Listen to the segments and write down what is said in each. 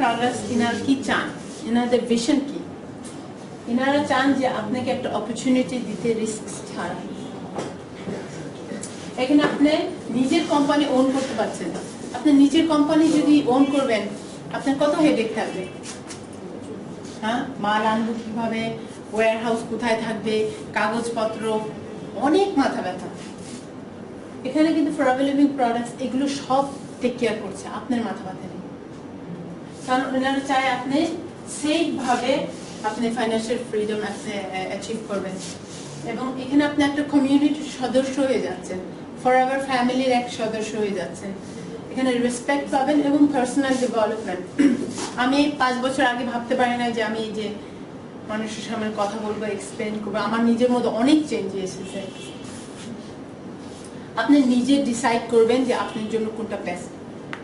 Products ইনারা কি চান, ইনাদের ভিশন কি? ইনারা চান যে আপনাকে একটা অপরচুনিটি দিতে রিস্ক ছাড়া। এখানে আপনি নিজের কোম্পানি ওন করতে পারছেন। আপনি নিজের কোম্পানি যদি ওন করবেন, আপনার কত হেডেক থাকবে। হ্যাঁ, মাল আনবো কিভাবে, ওয়্যার হাউস কোথায় থাকবে, কাগজপত্র, অনেক মাথা ব্যথা। এখানে কিন্তু ফরএভার লিভিং প্রোডাক্টস এগুলো সব টেক কেয়ার করছে, আপনার মাথা ব্যথা নেই। কারণ ওনারা চায় আপনি সেফ ভাবে আপনি ফাইন্যান্সিয়াল ফ্রিডম অ্যাচিভ করবেন। এবং এখানে আপনি একটা কমিউনিটির সদস্য হয়ে যাচ্ছেন, ফরএভার ফ্যামিলির এক সদস্য হয়ে যাচ্ছেন। এখানে রেসপেক্ট পাবেন এবং পার্সোনাল ডেভেলপমেন্ট। আমি 5 বছর আগে ভাবতে পারি না যে আমি এই যে মানুষের সামনে কথা বলবো, এক্সপ্লেন করবো। আমার নিজের মধ্যে অনেক চেঞ্জ এসেছে। আপনি নিজে ডিসাইড করবেন যে আপনার জন্য কোনটা বেস্ট।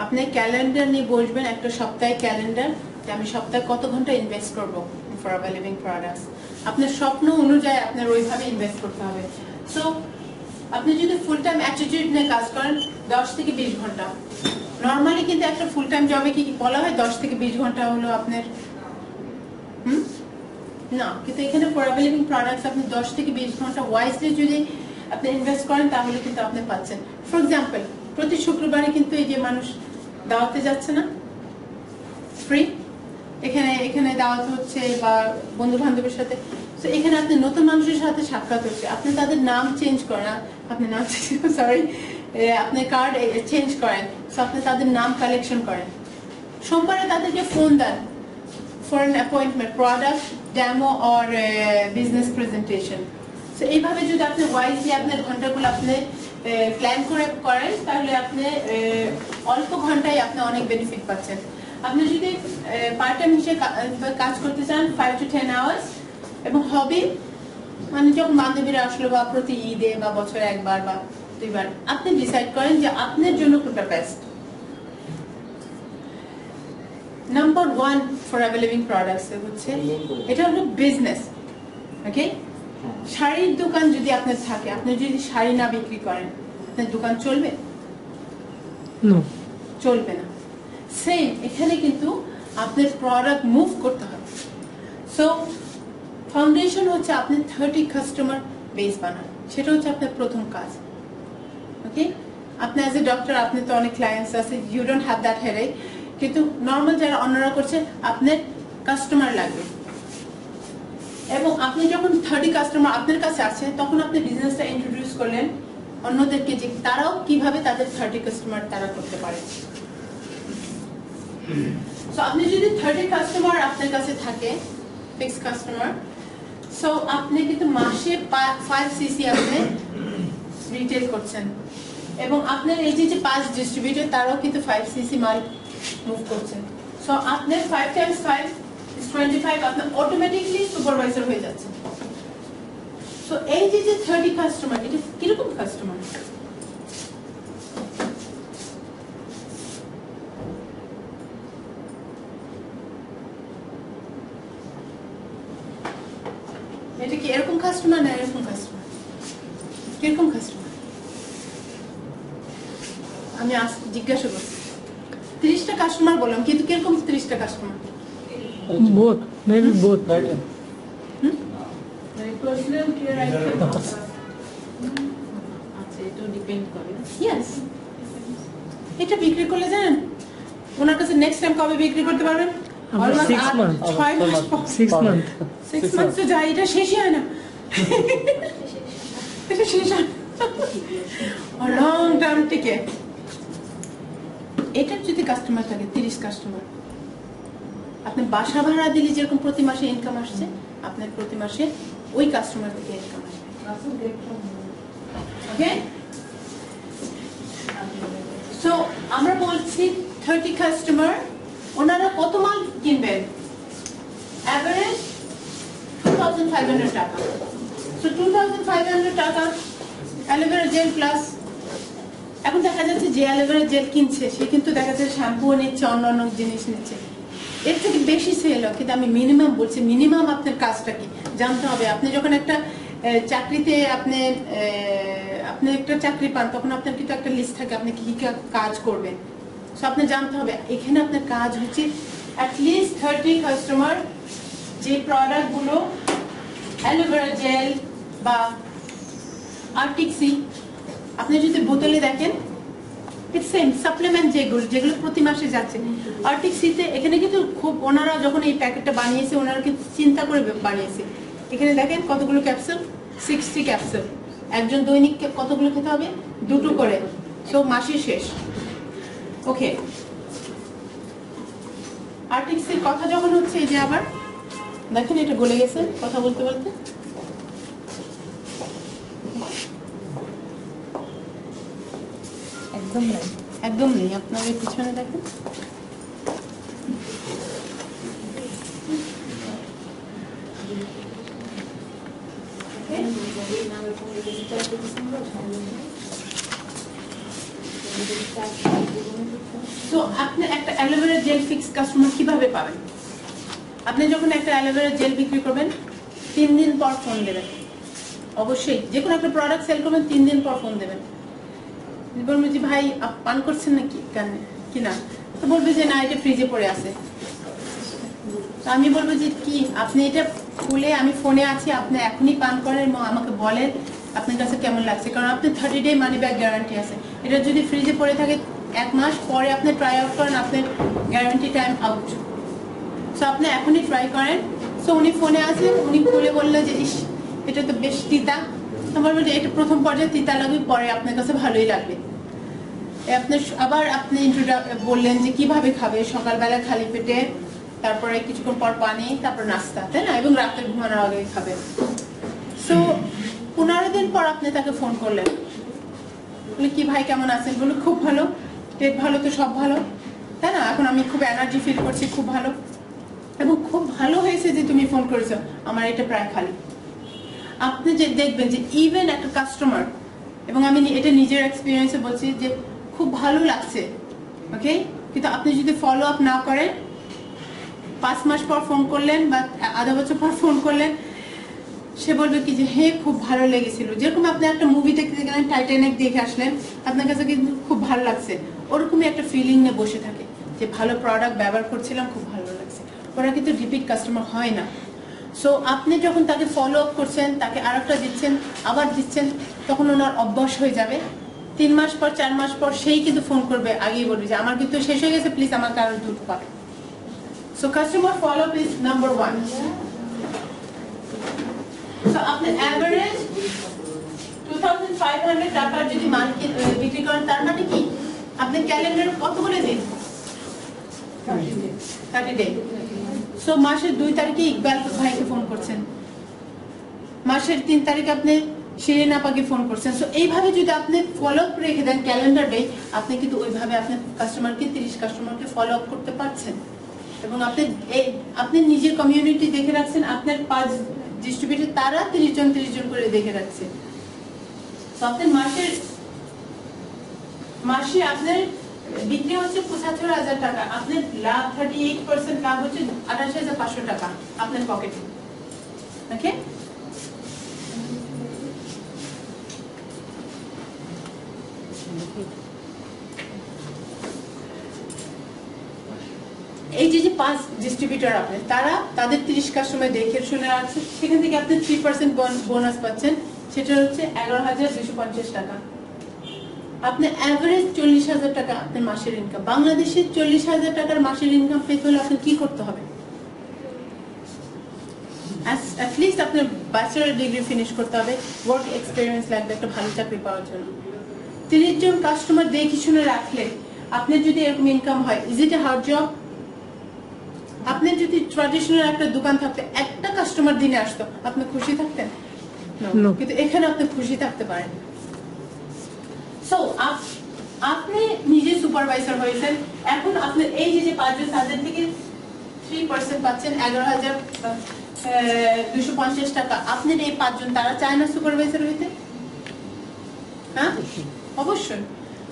আপনি ক্যালেন্ডার নিয়ে বসবেন, একটা সপ্তাহে ক্যালেন্ডার, যে আমি সপ্তাহে কত ঘন্টা ইনভেস্ট করবো ফরএভার লিভিং প্রোডাক্টস। আপনার স্বপ্ন অনুযায়ী আপনার ওইভাবে ইনভেস্ট করতে হবে। সো আপনি যদি ফুল টাইম অ্যাটিটিউড নিয়ে কাজ করেন 10 থেকে 20 ঘন্টা, নর্মালি কিন্তু একটা ফুল টাইম জবে কি বলা হয় 10 থেকে 20 ঘন্টা হলো আপনার, না, কিন্তু এখানে ফরএভার লিভিং প্রোডাক্টস আপনি 10 থেকে 20 ঘন্টা ওয়াইজলি যদি আপনি ইনভেস্ট করেন তাহলে কিন্তু আপনি পাচ্ছেন। ফর এক্সাম্পল, প্রতি শুক্রবারে কিন্তু এই যে মানুষ দাওয়াতে যাচ্ছে না, ফ্রি, এখানে দাওয়াত হচ্ছে বা বন্ধু বান্ধবের সাথে। তো এখানে আপনি নতুন মানুষের সাথে সাক্ষাৎ হচ্ছে, আপনি তাদের নাম চেঞ্জ করেন, আপনি নাম সরি আপনি কার্ড চেঞ্জ করেন, আপনি তাদের নাম কালেকশন করেন। সোমবারে তাদেরকে ফোন দেন for an appointment, product demo or business presentation. তো এইভাবে যদি আপনি ওয়াইজলি আপনার ঘন্টাগুলো আপনি প্ল্যান করে করেন তাহলে আপনি অল্প ঘন্টায় আপনি অনেক বেনিফিট পাচ্ছেন। আপনি যদি পার্ট টাইম হিসেবে কাজ করতে চান 5 to 10 আওয়ার্স, এবং হবি মানে যখন বান্ধবীরা আসলো বা প্রতি ঈদে বা বছরে একবার বা 2বার আপনি ডিসাইড করেন যে আপনার জন্য কোনটা best. Number 1 forever living products হচ্ছে এটা হলো বিজনেস। ওকে, শাড়ির দোকান যদি আপনার থাকে, আপনি যদি শাড়ি না বিক্রি করেন আপনার দোকান চলবে? চলবে না। সেম এখানে কিন্তু আপনার প্রোডাক্ট মুভ করতে হবে। সো ফাউন্ডেশন হচ্ছে আপনি 30 কাস্টমার বেস বানান, সেটা হচ্ছে আপনার প্রথম কাজ। ওকে, আপনি অ্যাজ এ ডক্টর আপনি তো অনেক ক্লায়েন্টস আছে, you don't have that headache, কিন্তু নর্মাল যারা অন্যরা করছে আপনার কাস্টমার লাগবে। এবং আপনি যখন 30 কাস্টমার আপনার কাছে আছে তখন আপনি বিজনেসটা ইন্ট্রোডিউস করলেন অন্যদেরকে যে তারাও কিভাবে তাদের 30 কাস্টমার তারা করতে পারে। সো আপনি যদি 30 কাস্টমার আপনার কাছে থাকে, ফিক্স কাস্টমার, সো আপনি কিন্তু মাসে 5 সিসি আপনি রিটেল করছেন, এবং আপনার এই যে 5 ডিস্ট্রিবিউটর তারাও কিন্তু 5 সিসি মাল মুভ করছেন। সো আপনার 5 times 5 is 25, আপনি অটোমেটিকলি সুপারভাইজার হয়ে যাচ্ছেন। সো এই যে 30 কাস্টমার, এটা কিরকম কাস্টমার? এটা কি এরকম কাস্টমার না এরকম কাস্টমার? কিরকম কাস্টমার? আমি জিজ্ঞাসা করছি। 30টা কাস্টমার বললাম, কিন্তু কিরকম 30টা customer? Both, maybe both. Personal care item. আচ্ছা, এটা ডিপেন্ড করে। Yes. এটা বিক্রি করলে জানেন ওনার কাছে নেক্সট টাইম কবে বিক্রি করতে পারবেন? 6 months. 6 months. 6 months তো যায়, এটা শেষই হয় না। এটা শেষ হয় লং টার্ম থেকে। এটার যদি কাস্টমার থাকে 30 কাস্টমার, আপনি বাসা ভাড়া দিলে যেরকম প্রতি মাসে ইনকাম আসছে, আপনার প্রতি মাসে ওই কাস্টমার থেকে ইনকাম আসবে। ওকে, সো আমরা বলছি 30 কাস্টমার, ওনারা কত মাল কিনবেন? অ্যাভারেজ 2500 টাকা। সো 2500 টাকা অ্যালোভেরা জেল প্লাস। এখন দেখা যাচ্ছে যে অ্যালোভেরা জেল কিনছে সে কিন্তু দেখা যাচ্ছে শ্যাম্পুও নিচ্ছে, অন্যান্য জিনিস নিচ্ছে, এর থেকে বেশি সেল হয়। কিন্তু আমি মিনিমাম বলছি, মিনিমাম আপনার কাজটা কি জানতে হবে। আপনি যখন একটা চাকরিতে আপনি একটা চাকরি পান তখন আপনার কিন্তু একটা লিস্ট থাকে আপনি কি কি কাজ করবেন, সো আপনি জানতে হবে। এখানে আপনার কাজ হচ্ছে অ্যাটলিস্ট 30 কাস্টমার যে প্রোডাক্টগুলো অ্যালোভেরা জেল বা আর্টিক সি আপনি যদি বোতলে দেখেন সেম সাপ্লিমেন্ট যেগুলো প্রতি মাসে যাচ্ছে আর্টিক সিতে এখানে কিন্তু খুব ওনারা যখন এই প্যাকেটটা বানিয়েছে ওনারা কিন্তু চিন্তা করে বানিয়েছে এখানে দেখেন কতগুলো ক্যাপসুল 60 ক্যাপসুল একজন দৈনিক কতগুলো খেতে হবে 2টো করে সো মাসের শেষ ওকে আর্টিক সির কথা যখন হচ্ছে এই যে আবার দেখেন এটা গলে গেছে কথা বলতে বলতে একদম নেই আপনার এই পিছনে দেখেন তো আপনি একটা অ্যালোভেরা জেল ফিক্স কাস্টমার কিভাবে পাবেন আপনি যখন একটা অ্যালোভেরা জেল বিক্রি করবেন 3 দিন পর ফোন দেবেন অবশ্যই যে কোনো একটা প্রোডাক্ট সেল করবেন 3 দিন পর ফোন দেবেন বলবো যে ভাই পান করছেন নাকি কেন কি না তো বলবে যে না এটা ফ্রিজে পড়ে আছে তো আমি বলবো যে কি আপনি এটা খুলে আমি ফোনে আছি আপনি এখনই পান করেন এবং আমাকে বলেন আপনার কাছে কেমন লাগছে কারণ আপনি 30 ডে মানি ব্যাক গ্যারান্টি আছে এটা যদি ফ্রিজে পড়ে থাকে 1 মাস পরে আপনি ট্রাই আউট করেন আপনার গ্যারান্টি টাইম আউট সো আপনি এখনই ট্রাই করেন সো উনি ফোনে আছেন উনি খুলে বললো যে ইস এটা তো বেশ তিতা আমার বলতে এটা প্রথম পর্যায়ে তিতা লাগবে পরে আপনার কাছে ভালোই লাগবে আপনার আবার আপনি বললেন যে কিভাবে খাবে সকালবেলা খালি পেটে তারপরে কিছুক্ষণ পর পানি তারপর নাস্তা তাই না এবং রাতে ঘুমানোর আগে খাবেন সো 15 দিন পর আপনি তাকে ফোন করলেন বলে কি ভাই কেমন আছেন বলে খুব ভালো পেট ভালো তো সব ভালো তাই না এখন আমি খুব এনার্জি ফিল করছি খুব ভালো এবং খুব ভালো হয়েছে যে তুমি ফোন করেছো আমার এটা প্রায় খালি আপনি যে দেখবেন যে ইভেন একটা কাস্টমার এবং আমি এটা নিজের এক্সপিরিয়েন্সে বলছি যে খুব ভালো লাগছে ওকে কিন্তু আপনি যদি ফলো আপ না করেন 5 মাস পর ফোন করলেন বা আধা বছর পর ফোন করলেন সে বলবে কি যে হ্যাঁ খুব ভালো লেগেছিল যেরকম আপনি একটা মুভি দেখতে গেলেন টাইটানিক দেখে আসলেন আপনার কাছে কিন্তু খুব ভালো লাগছে ওরকমই একটা ফিলিং নিয়ে বসে থাকে যে ভালো প্রোডাক্ট ব্যবহার করছিলাম খুব ভালো লাগছে ওরা কিন্তু রিপিট কাস্টমার হয় না সো আপনি যখন তাকে ফলো আপ করছেন তাকে আরেকটা দিচ্ছেন আবার দিচ্ছেন তখন ওনার অভ্যাস হয়ে যাবে 3 মাস পর 4 মাস পর সেই কিন্তু ফোন করবে আগেই বলবে যে আমার কিন্তু শেষ হয়ে গেছে প্লিজ আমার কারণ দুধ পান so customer follow up is number 1 so আপনি এভারেজ 2500 টাকার যদি মাল বিক্রি করেন তার মানে কি আপনি ক্যালেন্ডার কতগুলো দিন 30 ডে সো মাসের 2 তারিখে ইকবাল ভাইকে ফোন করছেন মাসের 3 তারিখে আপনি শিরিন আপাকে ফোন করছেন সো এইভাবে যদি আপনি ফলো আপ রেখে দেন ক্যালেন্ডার ডে আপনি কিন্তু ওইভাবে আপনি কাস্টমারকে 30 কাস্টমারকে ফলো আপ করতে পারছেন এবং আপনি নিজের কমিউনিটি দেখে রাখছেন আপনার 5 ডিস্ট্রিবিউটর তারা 30 জন করে দেখে রাখছে তো আপনার মাসে আপনার বিক্রি হচ্ছে 75,000 টাকা আপনার লাভ 38% লাভ হচ্ছে 28,500 টাকা আপনার পকেটে ওকে এই যে 5 ডিস্ট্রিবিউটর আপনি তারা তাদের 30 কাস্টমার দেখে শুনে রাখছে সেখান থেকে আপনি 3% বোনাস পাচ্ছেন সেটা হচ্ছে 11,250 টাকা আপনি এভারেজ 40,000 টাকা আপনার মাসের ইনকাম বাংলাদেশে 40,000 টাকার মাসের ইনকাম পেতে হলে আপনার কি করতে হবে at least আপনার ব্যাচেলর ডিগ্রি ফিনিশ করতে হবে ওয়ার্ক এক্সপেরিয়েন্স লাগবে একটা ভালো চাকরি পাওয়ার জন্য 30 জন কাস্টমার দেখে শুনে রাখলে আপনার যদি এরকম ইনকাম হয় is it A hard job আপনি যদি ট্র্যাডিশনাল একটা দোকান থাকতে একটা কাস্টমার দিনে আসতো আপনি খুশি থাকতেন কিন্তু এখানে আপনি খুশি থাকতে পারেন সো আপনি নিজে সুপারভাইজার হয়েছেন এখন আপনি এই যে 5 জন তাদের থেকে 3% পাচ্ছেন 11,250 টাকা আপনার এই 5 জন তারা চায় না সুপারভাইজার হইতে হ্যাঁ অবশ্যই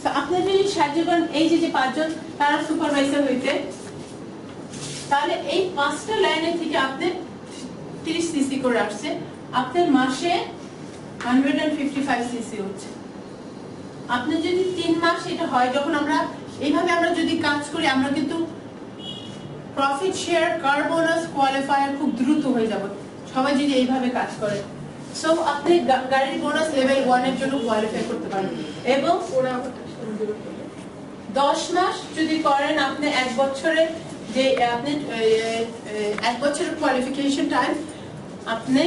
সো আপনি যদি সাহায্য করেন এই যে 5 জন তারা সুপারভাইজার হইতে তাহলে এই 5টা লাইনে থেকে আপনি 30 সিসি করে আসছে আপনার মাসে 155 সিসি হচ্ছে আপনি যদি 3 মাস এটা হয় যখন আমরা এইভাবে আমরা যদি কাজ করি আমরা কিন্তু প্রফিট শেয়ার, কার বোনাস, কোয়ালিফায়ার খুব দ্রুত হয়ে যাবে সবাই যদি এইভাবে কাজ করে। সো আপনি গাড়ির বোনাস লেভেল 1 এর জন্য কোয়ালিফাই করতে পারেন। এবং 10 মাস যদি করেন আপনি 1 বছরে যে আপনি 1 বছরের কোয়ালিফিকেশন টাইম আপনি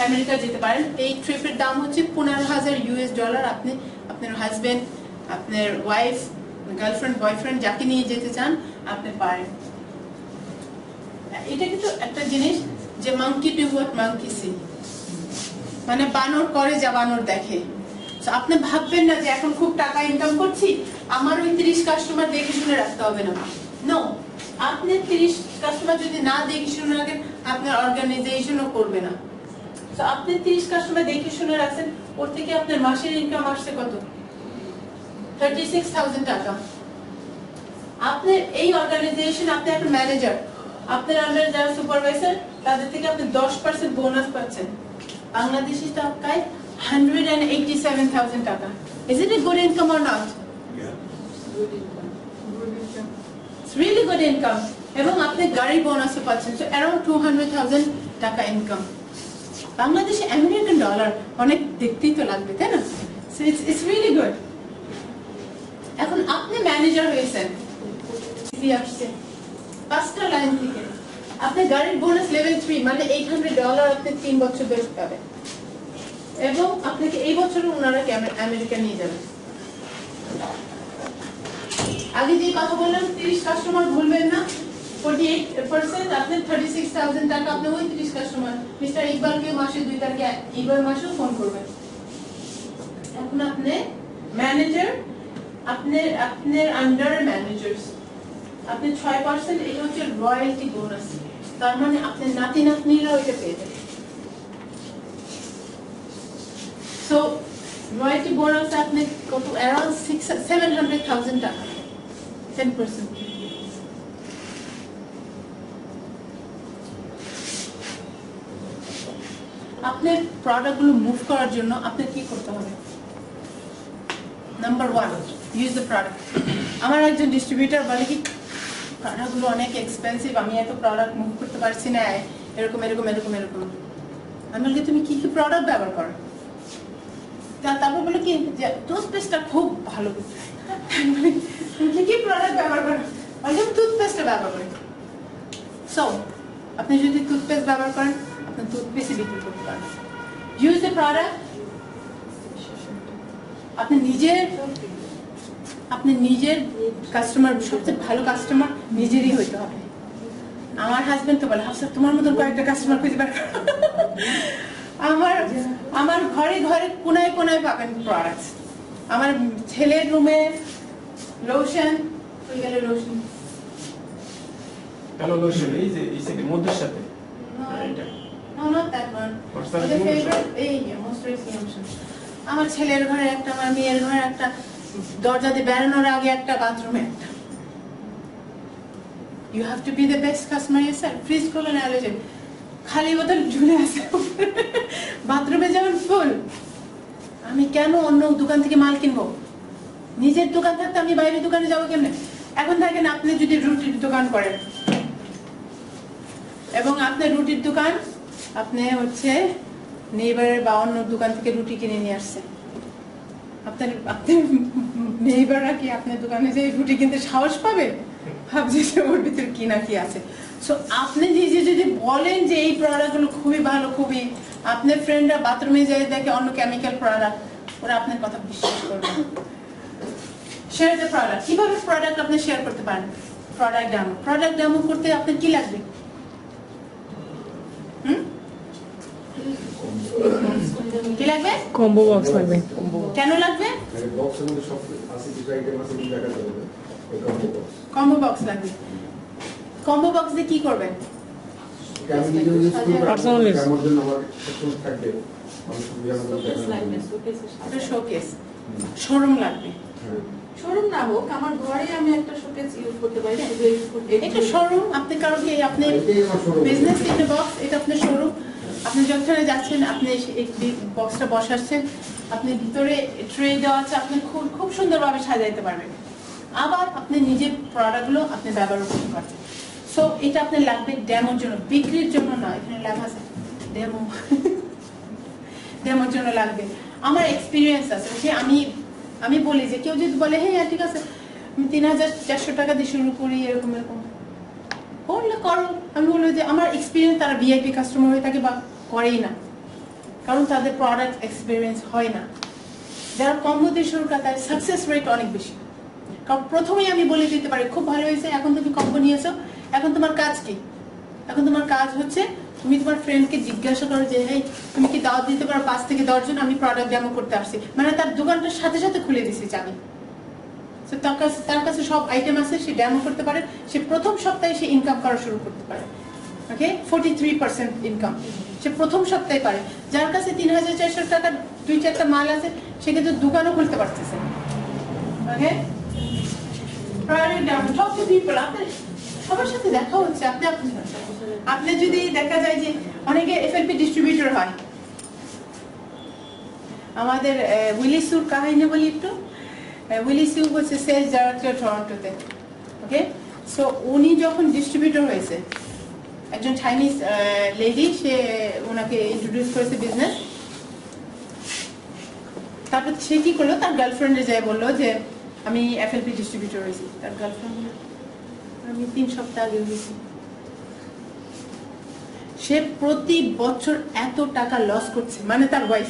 আমেরিকা যেতে পারেন। এই ট্রিপের দাম হচ্ছে $15,000 আপনি আপনার হাজবেন্ড, আপনার ওয়াইফ, গার্লফ্রেন্ড, বয়ফ্রেন্ড যাকে নিয়ে যেতে চান আপনি পারেন। এটা কিন্তু একটা জিনিস যে monkey do what monkey see, মানে বানর করে যা বানর দেখে। আপনি ভাববেন না যে এখন খুব টাকা ইনকাম করছি আমার ওই 30 কাস্টমার দেখে শুনে রাখতে হবে না। নো, আপনি 30 কাস্টমার যদি না দেখে শুনে রাখেন আপনার অর্গানাইজেশনও করবে না। তো আপনি 30 কাস্টমার দেখে শুনে রাখছেন, ওর থেকে আপনার মাসের ইনকাম আসছে কত? 36,000 টাকা। আপনার এই অর্গানাইজেশন, আপনি একটা ম্যানেজার, আপনার আন্ডারে যারা সুপারভাইজার তাদের থেকে আপনি 10% বোনাস পাচ্ছেন। বাংলাদেশি টাকায় 187,000 টাকা। Is it a good income or not? Yeah. It's really good income. এবং আপনি গাড়ি বোনাসও পাচ্ছেন, so around 200,000 টাকা ইনকাম। বাংলাদেশে আমেরিকান ডলার অনেক দেখতেই তো লাগবে, তাই না? So it's really good. এখন আপনি ম্যানেজার হয়েছেন, আসছে 5টা লাইন থেকে আপনি গাড়ির বোনাস লেভেল 3 মানে $800 আপনি 3 বছর ধরে পাবেন। এবং আপনাকে এই বছরও ওনারা আমেরিকা নিয়ে যাবেন। আগে যে কথা বললাম 30 কাস্টমার ভুলবেন না, 48% আপনি 36,000 টাকা আপনি ওই 30 কাস্টমার মিস্টার ইকবালকে মাসে 2 তারিখে এইবার মাসেও ফোন করবেন। এখন আপনি ম্যানেজার, আপনার আন্ডার ম্যানেজার্স আপনি 6%, এটা হচ্ছে রয়্যালটি বোনাস। তার মানে আপনার নাতি নাতনিরাও এটা পেয়ে যাবে। সো রয়্যালটি বোনাস আপনি কত? অ্যারাউন্ড 700,000 টাকা, 10%। আপনার প্রোডাক্টগুলো মুভ করার জন্য আপনার কি করতে হবে? Number 1, use the product. আমার একজন ডিস্ট্রিবিউটর বলে কি প্রোডাক্টগুলো অনেক এক্সপেন্সিভ, আমি এত প্রোডাক্ট মুভ করতে পারছি না, এরকম এরকম এরকম এরকম। আমি বলি তুমি কি কি প্রোডাক্ট ব্যবহার করো? তারপর বলে কি যে টুথপেস্টটা খুব ভালো। তুমি কি প্রোডাক্ট ব্যবহার করো? আমি টুথপেস্টটা ব্যবহার করি। সো আপনি যদি টুথপেস্ট ব্যবহার করেন আপনি টুথপেস্ট বিক্রি করতে পারেন। Use the product. আপনি নিজের কাস্টমার, সবচেয়ে ভালো কাস্টমার নিজেরই হইতে হবে। আমার হাজবেন্ড তো বলে হাফসা তোমার মতন কয়েকটা কাস্টমার খুঁজে বের করো। আমার ঘরে ঘরে কোনায় কোনায় পাবেন প্রোডাক্টস। আমার ছেলের রুমে লোশন, ওই গেলে লোশন, কালো লোশন এই যে এই সাইডে মধ্যের সাথে এটা No, not that one. The favorite, moisturizing lotion. আমার ছেলের ঘরে একটা, আমার মেয়ের ঘরে একটা, দরজা দিয়ে বেরোনোর আগে একটা, বাথরুমে একটা। You have to be the best customer yourself. Fridge খোলেন অ্যালার্জেন, খালি বোতল ঝুলে আছে বাথরুমে যেমন ফুল। আমি কেন অন্য দোকান থেকে মাল কিনবো? নিজের দোকান থাকতে আমি বাইরের দোকানে যাবো কেমনে? এখন থাকেন আপনি যদি রুটির দোকান করেন এবং আপনার রুটির দোকান আপনি হচ্ছে নেইবারের বা অন্য দোকান থেকে রুটি কিনে নিয়ে আসছে, আপনার নেইবাররা কি আপনার দোকানে যে রুটি কিনতে সাহস পাবে? ভাবছি যে ওর ভিতরে কি না কি আছে। সো আপনি নিজে যদি বলেন যে এই প্রোডাক্টগুলো খুবই ভালো, খুবই, আপনার ফ্রেন্ডরা বাথরুমে যায় দেখে অন্য কেমিক্যাল প্রোডাক্ট, ওরা আপনার কথা বিশ্বাস করবে। Share the product. কিভাবে প্রোডাক্ট আপনি শেয়ার করতে পারেন? প্রোডাক্ট ডেমো করতে আপনার কি লাগবে? কি লাগবে? কম্বো বক্স লাগবে। কেন লাগবে? বক্সের মধ্যে সব আছে, কিছু আইটেম আছে কি দেখা যাবে, এই কম্বো বক্স। কম্বো বক্স লাগবে। কম্বো বক্স দিয়ে কি করবেন? আমি নিজে ইউজ করি, Personal use। আমার জন্য আমার সেকশন থাকবে, আমি সুবিধা মতো এটা শোকেস, শোরুম লাগবে। শোরুম না হোক, আমার ঘরে আমি একটা শোকেস ইউজ করতে পারি। এটা শোরুম, আপনি কারো কি আপনি এটাই আমার showroom. Business in the box, এটা আপনার শোরুম। আপনি যখন যাচ্ছেন আপনি এই বক্সটা বসাচ্ছেন, আপনি ভিতরে ট্রে দেওয়া আছে, আপনি খুব সুন্দরভাবে সাজাইতে পারবেন। আবার আপনি নিজের প্রোডাক্টগুলো আপনি ব্যবহার করতে পারছেন। সো এটা আপনার লাগবে ডেমোর জন্য, বিক্রির জন্য নয়। এখানে ল্যাব আছে ডেমো, ডেমোর জন্য লাগবে। আমার এক্সপিরিয়েন্স আছে যে আমি বলি যে কেউ যদি বলে হ্যাঁ ঠিক আছে আমি 3,400 টাকা দিয়ে শুরু করি এরকম এরকম বললে করো, আমি বলবো যে আমার এক্সপিরিয়েন্স তারা ভিআইপি কাস্টমার হয়ে থাকে বা করেই না, কারণ তাদের প্রোডাক্ট এক্সপিরিয়েন্স হয় না। যারা কম্বো দিয়ে শুরু করে তাদের সাকসেস রেট অনেক বেশি, কারণ প্রথমেই আমি বলে দিতে পারি খুব ভালো হয়েছে, এখন তুমি কম্বো নিয়েছো, এখন তোমার কাজ কি? এখন তোমার কাজ হচ্ছে তুমি তোমার ফ্রেন্ডকে জিজ্ঞাসা করো যে hey তুমি কি দাওয়াত দিতে পারো 5 থেকে 10 জন, আমি প্রোডাক্ট ডেমো করতে আসছি, মানে তার দোকানটার সাথে সাথে খুলে দিছি চাবি। সো তার কাছে সব আইটেম আছে, সে ডেমো করতে পারে, সে প্রথম সপ্তাহে সে ইনকাম করা শুরু করতে পারে। ওকে, 43% ইনকাম সে প্রথম সপ্তাহে পারে। যার কাছে 3,400 টাকা 2-4টা মাল আছে সে কিন্তু দোকানও খুলতে পারতেছে। ওকে, টক টু পিপল, আপনার সবার সাথে দেখা হচ্ছে, আপনি যদি দেখা যায় যে অনেকে এফএলপি ডিস্ট্রিবিউটর হয়। আমাদের উইলি সুর কাহিনী বলি একটু। উইলি সু হচ্ছে সেলস ডাইরেক্টর টরন্টোতে। ওকে, সো উনি যখন ডিস্ট্রিবিউটর হয়েছে, একজন চাইনিজ লেডি সে ওনাকে ইন্ট্রোডিউস করেছে বিজনেস। তারপর সে কি করলো, তার গার্লফ্রেন্ডে যায় বললো যে আমি এফএলপি ডিস্ট্রিবিউটর হয়েছি। তার গার্লফ্রেন্ড আমি 3 সপ্তাহ আগে হয়েছি। সে প্রতি বছর এত টাকা লস করছে, মানে তার ওয়াইফ,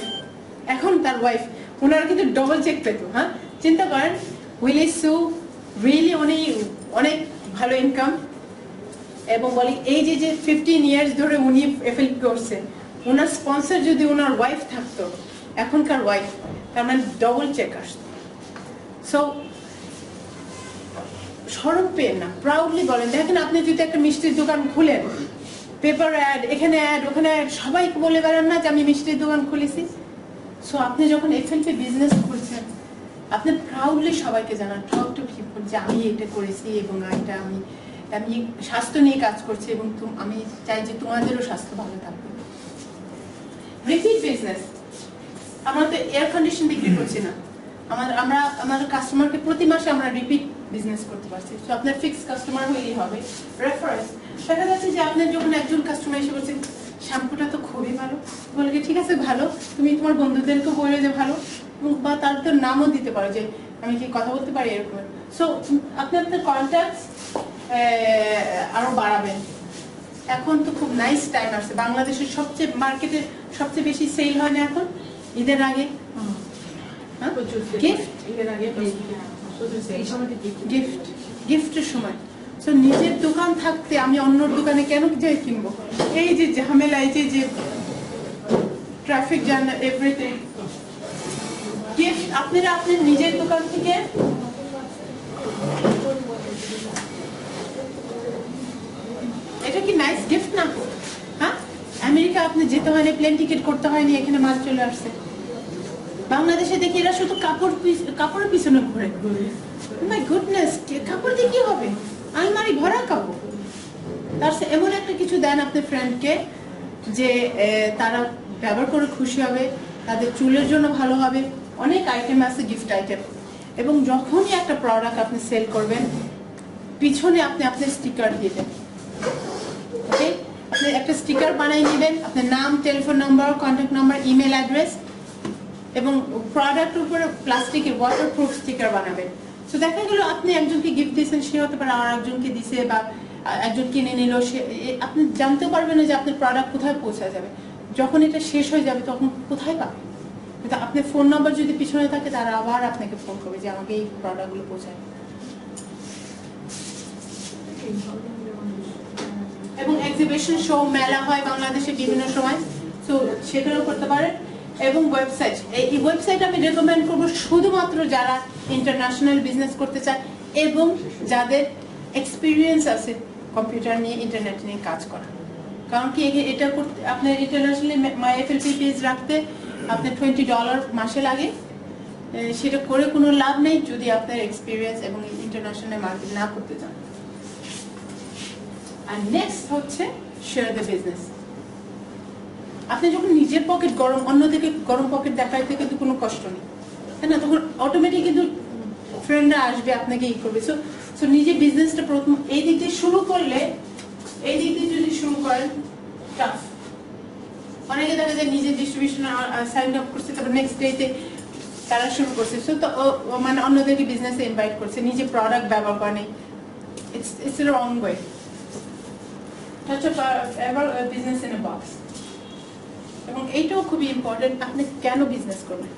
এখন তার ওয়াইফ, ওনারা কিন্তু ডবল চেক পেত। হ্যাঁ, চিন্তা করেন, উইলি সু রিয়েলি অনেক ভালো ইনকাম, এবং বলি এই যে 15 ইয়ার্স ধরে উনি এফএলপি করছে, ওনার স্পন্সর যদি ওনার ওয়াইফ থাকতো, এখনকার ওয়াইফ, তার মানে ডবল চেক আসতো। সো শরম পেন না, প্রাউডলি বলেন। দেখেন, আপনি যদি একটা মিষ্টির দোকান খুলেন, পেপার অ্যাড, এখানে অ্যাড, ওখানে অ্যাড, সবাইকে বলে বেড়ান না যে আমি মিষ্টির দোকান খুলেছি। সো আপনি যখন এফএলপি বিজনেস করছেন, আপনি প্রাউডলি সবাইকে জানান, টক টু পিপল, যে আমি এটা করেছি এবং এটা আমি স্বাস্থ্য নিয়ে কাজ করছি এবং আমি চাই যে তোমাদেরও স্বাস্থ্য ভালো থাকবে। রিপিট বিজনেস, আমরা তো এয়ার কন্ডিশন বিক্রি করছি না, আমরা আমাদের কাস্টমারকে প্রতি মাসে আমরা রিপিট বিজনেস করতে পারছি। তো আপনার ফিক্স কাস্টমার হলেই হবে। রেফারেন্স, দেখা যাচ্ছে যে আপনার যখন একজন কাস্টমার এসে বলছেন শ্যাম্পুটা তো খুবই ভালো, বলে ঠিক আছে ভালো, তুমি তোমার বন্ধুদেরকে বলে যে ভালো, বা তার তো নামও দিতে পারো যে আমি কি কথা বলতে পারি এরকম। সো আপনি আপনার কন্ট্যাক্ট আরো বাড়াবেন। এখন তো খুব নাইস টাইম আসছে, বাংলাদেশের সবচেয়ে মার্কেটে সবচেয়ে বেশি সেল হয় না এখন ঈদের আগে, গিফটের সময়। তো নিজের দোকান থাকতে আমি অন্যর দোকানে কেন যাই কিনবো? এই যে ঝামেলা, এই যে ট্রাফিক জ্যাম, এভরিথিং। গিফট আপনারা আপনার নিজের দোকান থেকে এটা কি নাইস গিফট না? হ্যাঁ, আমেরিকা আপনি যেতে হয়নি, প্লেন টিকিট করতে হয়নি, এখানে মাল চলে আসছে। বাংলাদেশে দেখি এরা শুধু কাপড়ের পিছনে ঘুরে। মাই গুডনেস, কাপড় দিয়ে কি হবে? আলমারি ভরা কাপড়। তার এমন একটা কিছু দেন আপনার ফ্রেন্ডকে যে তারা ব্যবহার করে খুশি হবে, তাদের চুলের জন্য ভালো হবে। অনেক আইটেম আছে, গিফট আইটেম। এবং যখনই একটা প্রোডাক্ট আপনি সেল করবেন, পিছনে আপনি আপনার স্টিকার দিয়ে দেন। ওকে, আপনি একটা স্টিকার বানিয়ে নেবেন, আপনার নাম, telephone number, contact number, email address, এবং প্রোডাক্টের উপরে প্লাস্টিকের ওয়াটারপ্রুফ স্টিকার বানাবেন। তো দেখা গেল আপনি একজনকে গিফট দিয়েছেন, সে হতে পারে আর একজনকে দিছে, বা একজন কিনে নিল, সে আপনি জানতে পারবেন না যে আপনার প্রোডাক্ট কোথায় পৌঁছা যাবে। যখন এটা শেষ হয়ে যাবে তখন কোথায় পাবে? কিন্তু আপনার ফোন নাম্বার যদি পিছনে থাকে, তারা আবার আপনাকে ফোন করবে যে আমাকে এই প্রোডাক্টগুলো পৌঁছায়। এবং এক্সিবিশন, শো, মেলা হয় বাংলাদেশে বিভিন্ন সময়, তো সেটাও করতে পারেন। এবং ওয়েবসাইট, এই ওয়েবসাইট আমি রেকমেন্ড করবো শুধুমাত্র যারা ইন্টারন্যাশনাল বিজনেস করতে চায় এবং যাদের এক্সপিরিয়েন্স আছে কম্পিউটার নিয়ে, ইন্টারনেট নিয়ে কাজ করা। কারণ কি এটা করতে আপনার ইন্টারন্যাশনালি মাই এফএলপি পেজ রাখতে আপনার $20 মাসে লাগে। সেটা করে কোনো লাভ নেই যদি আপনার এক্সপিরিয়েন্স এবং ইন্টারন্যাশনাল মার্কেট না করতে চান। আর নেক্সট হচ্ছে শেয়ার দ্য বিজনেস। আপনি যখন নিজের পকেট গরম, অন্যদিকে গরম পকেট দেখাইতে কিন্তু কোনো কষ্ট নেই, তাই না? তখন অটোমেটিক কিন্তু ফ্রেন্ডরা আসবে, আপনাকে ই করবে। সো নিজে বিজনেসটা প্রথম এই দিক দিয়ে শুরু করলে এই দিক দিয়ে যদি শুরু করেন টাফ। অনেকে দেখা যায় নিজে ডিস্ট্রিবিউশন সাইন আপ করছে, তারপর নেক্সট ডেতে তারা শুরু করছে, সো তো মানে অন্যদেরকে বিজনেসে ইনভাইট করছে, নিজে প্রোডাক্ট ব্যবহার করে নেই। It's a wrong way. Business in a box. এবং এইটাও খুবই ইম্পর্টেন্ট, আপনি কেন বিজনেস করবেন,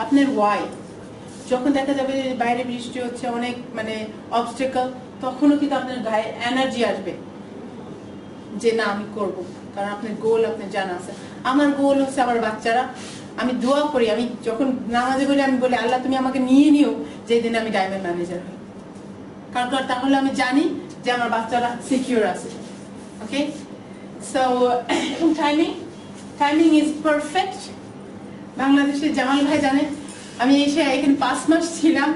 আপনার ওয়াই। যখন দেখা যাবে যে বাইরে বৃষ্টি হচ্ছে, অনেক মানে অবস্টেকল, তখনও কিন্তু আপনার গায়ে এনার্জি আসবে যে না আমি করব, কারণ আপনার গোল আপনার জানা আছে। আমার গোল হচ্ছে আমার বাচ্চারা, আমি দোয়া করি, আমি যখন নামাজে বলি আমি বলি আল্লাহ তুমি আমাকে নিয়ে নিও যেদিন আমি ডায়মন্ড ম্যানেজার হই, কারণ তাহলে আমি জানি যে আমার বাচ্চারা সিকিউর আছে। ওকে, সো এবং টাইমিং ইজ পারফেক্ট। বাংলাদেশে জামাল ভাই জানে আমি এসে এখানে 5 মাস ছিলাম,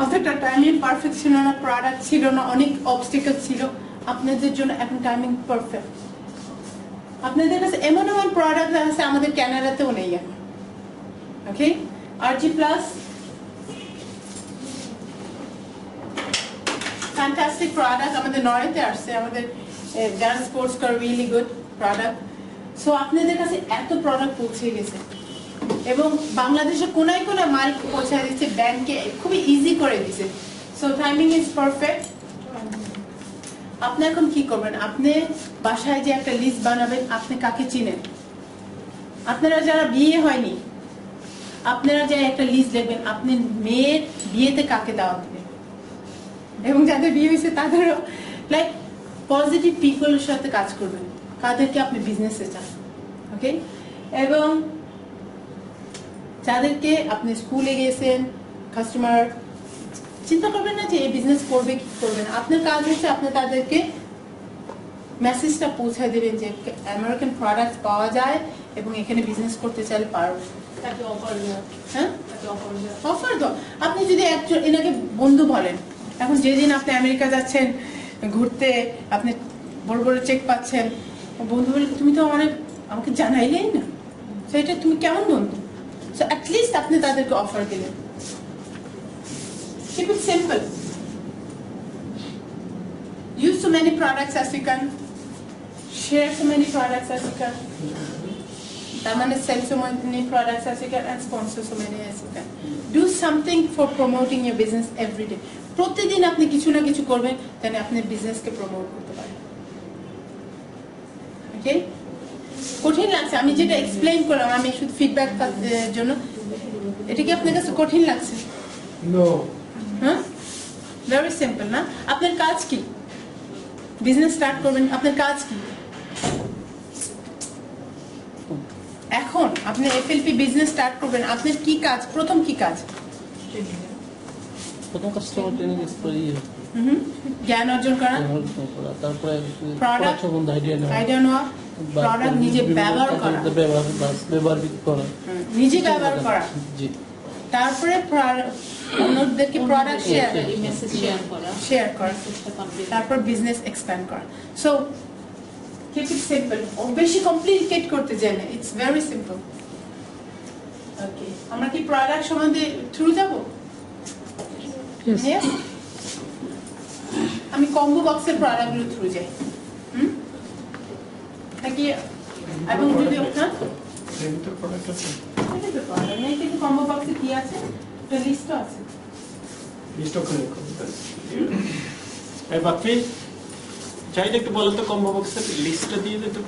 অতটা টাইমিং পারফেক্ট ছিল না, প্রোডাক্ট ছিল না, অনেক অবস্টেকল ছিল। আপনাদের জন্য এখন টাইমিং পারফেক্ট। আপনাদের কাছে এমন এমন প্রোডাক্ট আছে আমাদের ক্যানাডাতেও নেই এখন। ওকে, RG প্লাস ফ্যান্টাস্টিক প্রোডাক্ট আমাদের নরেতে আসছে, আমাদের যারা স্পোর্টস করে রিয়েলি গুড প্রোডাক্ট। সো আপনাদের কাছে এত প্রোডাক্ট পৌঁছে গেছে এবং বাংলাদেশের কোনায় কোনায় মাল পৌঁছায় দিচ্ছে, ব্যাংকে খুবই ইজি করে দিচ্ছে। So timing is perfect. আপনি এখন কি করবেন, আপনি বাসায় যে একটা লিস্ট বানাবেন, আপনি কাকে চিনেন, আপনারা যারা বিয়ে হয়নি আপনারা যে একটা লিস্ট দেখবেন আপনি মেয়ের বিয়েতে কাকে দাওয়াত দিবেন, এবং যাদের বিয়ে হয়েছে তাদেরও লাইক পজিটিভ পিপলের সাথে কাজ করবেন, কাদেরকে আপনি বিজনেসে চান। ওকে, এবং যাদেরকে আপনি স্কুলে গেছেন কাস্টমার, চিন্তা করবেন না যে এই বিজনেস করবে কি করবে না, আপনার কাজ হচ্ছে আপনি তাদেরকে মেসেজটা পৌঁছায় দেবেন যে আমেরিকান প্রোডাক্ট পাওয়া যায় এবং এখানে বিজনেস করতে চাইলে পারবে। হ্যাঁ, অফার দাও। আপনি যদি একজন এনাকে বন্ধু বলেন, এখন যেদিন আপনি আমেরিকা যাচ্ছেন ঘুরতে, আপনি বড় বড় চেক পাচ্ছেন, বন্ধু বলে তুমি তো আমাকে জানাইলেই না, তো এটা তুমি কেমন বন্ধু? সো অ্যাটলিস্ট আপনি তাদেরকে অফার দিলেন। Keep it simple. Use so many products as you can. Share so many products as you can. Sell so many products as you can and sponsor so many as you can. Do something for promoting your business every day. প্রতিদিন আপনি কিছু না কিছু করবেন, তাহলে আপনি বিজনেসকে promote করতে পারেন। ওকে, কঠিন লাগছে আমি যেটা এক্সপ্লেইন করলাম, আমি শুধু ফিডব্যাক জন্য, এটা কি আপনার কাছে কঠিন লাগছে? নো। হ্যাঁ, ভেরি সিম্পল না? আপনার কাজ কি? বিজনেস স্টার্ট করবেন, আপনার কাজ কি? এখন আপনি এফএলপি বিজনেস স্টার্ট করবেন, আপনার কি কাজ? প্রথম কি কাজ? প্রথম কাস্টমার ট্রেনিং জ্ঞান অর্জন করা, তারপরে প্রোডাক্ট আইডিয়া নেওয়া, প্রোডাক্ট নিজে ব্যবহার করা, নিজে ব্যবহার করা, তারপরে অন্যদেরকে প্রোডাক্ট শেয়ার করা, তারপর বিজনেস এক্সপ্যান্ড করা। So keep it simple. বেশি কমপ্লিকেট করতে চাই না, ইটস ভেরি সিম্পল। ওকে, আমরা কি প্রোডাক্ট সম্বন্ধে থ্রু যাব? আমি কম্বো বক্সের প্রোডাক্টগুলো থ্রু যাই নাকি? এবং যদি আপনার প্রোডাক্ট আছে, কিন্তু কম্বো বক্সে কি আছে একটা লিস্টও আছে। লিস্ট ওখানে এই বাকি চাইলে একটু বলো তো কম্বো বক্সের লিস্টটা দিয়ে দে তো।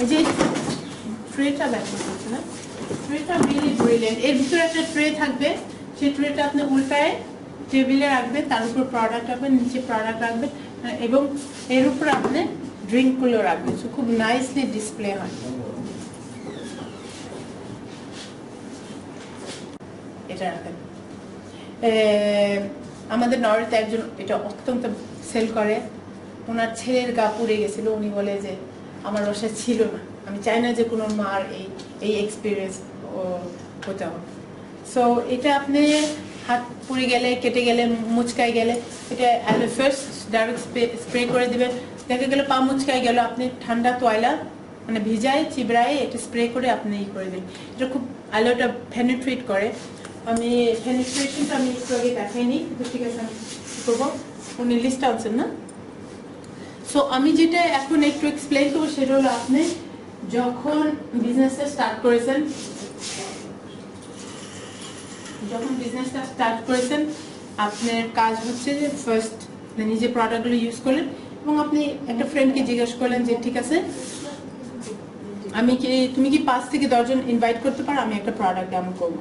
এই যে ট্রেটা ব্যবহার করছে না, ট্রেটা রিয়েলি ব্রিলিয়েন্ট। এর ভিতরে একটা ট্রে থাকবে, সেই ট্রেটা আপনি উল্টায় টেবিলে রাখবেন, তার উপর প্রোডাক্ট রাখবেন, নিচে প্রোডাক্ট রাখবেন এবং এর উপর আপনি ড্রিঙ্কগুলো রাখবেন, সো খুব নাইসলি ডিসপ্লে হয়। এটা রাখেন। আমাদের নর্থে একজন এটা অত্যন্ত সেল করে, ওনার ছেলের গা পুড়ে গেছিল, উনি বলে যে আমার বাসায় ছিল না, আমি চাই না যে কোনো মার এই এক্সপিরিয়েন্স হতে হবে। সো এটা আপনি হাত পুড়ে গেলে, কেটে গেলে, মুচকায় গেলে এটা ফার্স্ট ডাইরেক্ট স্প্রে করে দিবেন। দেখা গেলে পা মুচকায় গেল, আপনি ঠান্ডা তোয়ালা মানে ভিজায় চিবড়ায় এটা স্প্রে করে আপনি ই করে দিন। এটা খুব আলোটা পেনিট্রেট করে। আমি পেনিট্রেশনটা আমি একটু আগে দেখাইনি, কিন্তু ঠিক আছে আমি করবো। উনি লিস্ট আনছেন না? সো আমি যেটা এখন একটু এক্সপ্লেইন করবো সেটা হলো আপনি যখন বিজনেসটা স্টার্ট করেছেন আপনার কাজ হচ্ছে যে ফার্স্ট নিজে প্রোডাক্টগুলো ইউজ করলেন এবং আপনি একটা ফ্রেন্ডকে জিজ্ঞেস করলেন যে ঠিক আছে তুমি কি 5 থেকে 10 জন ইনভাইট করতে পারো, আমি একটা প্রোডাক্ট ডেমো করবো।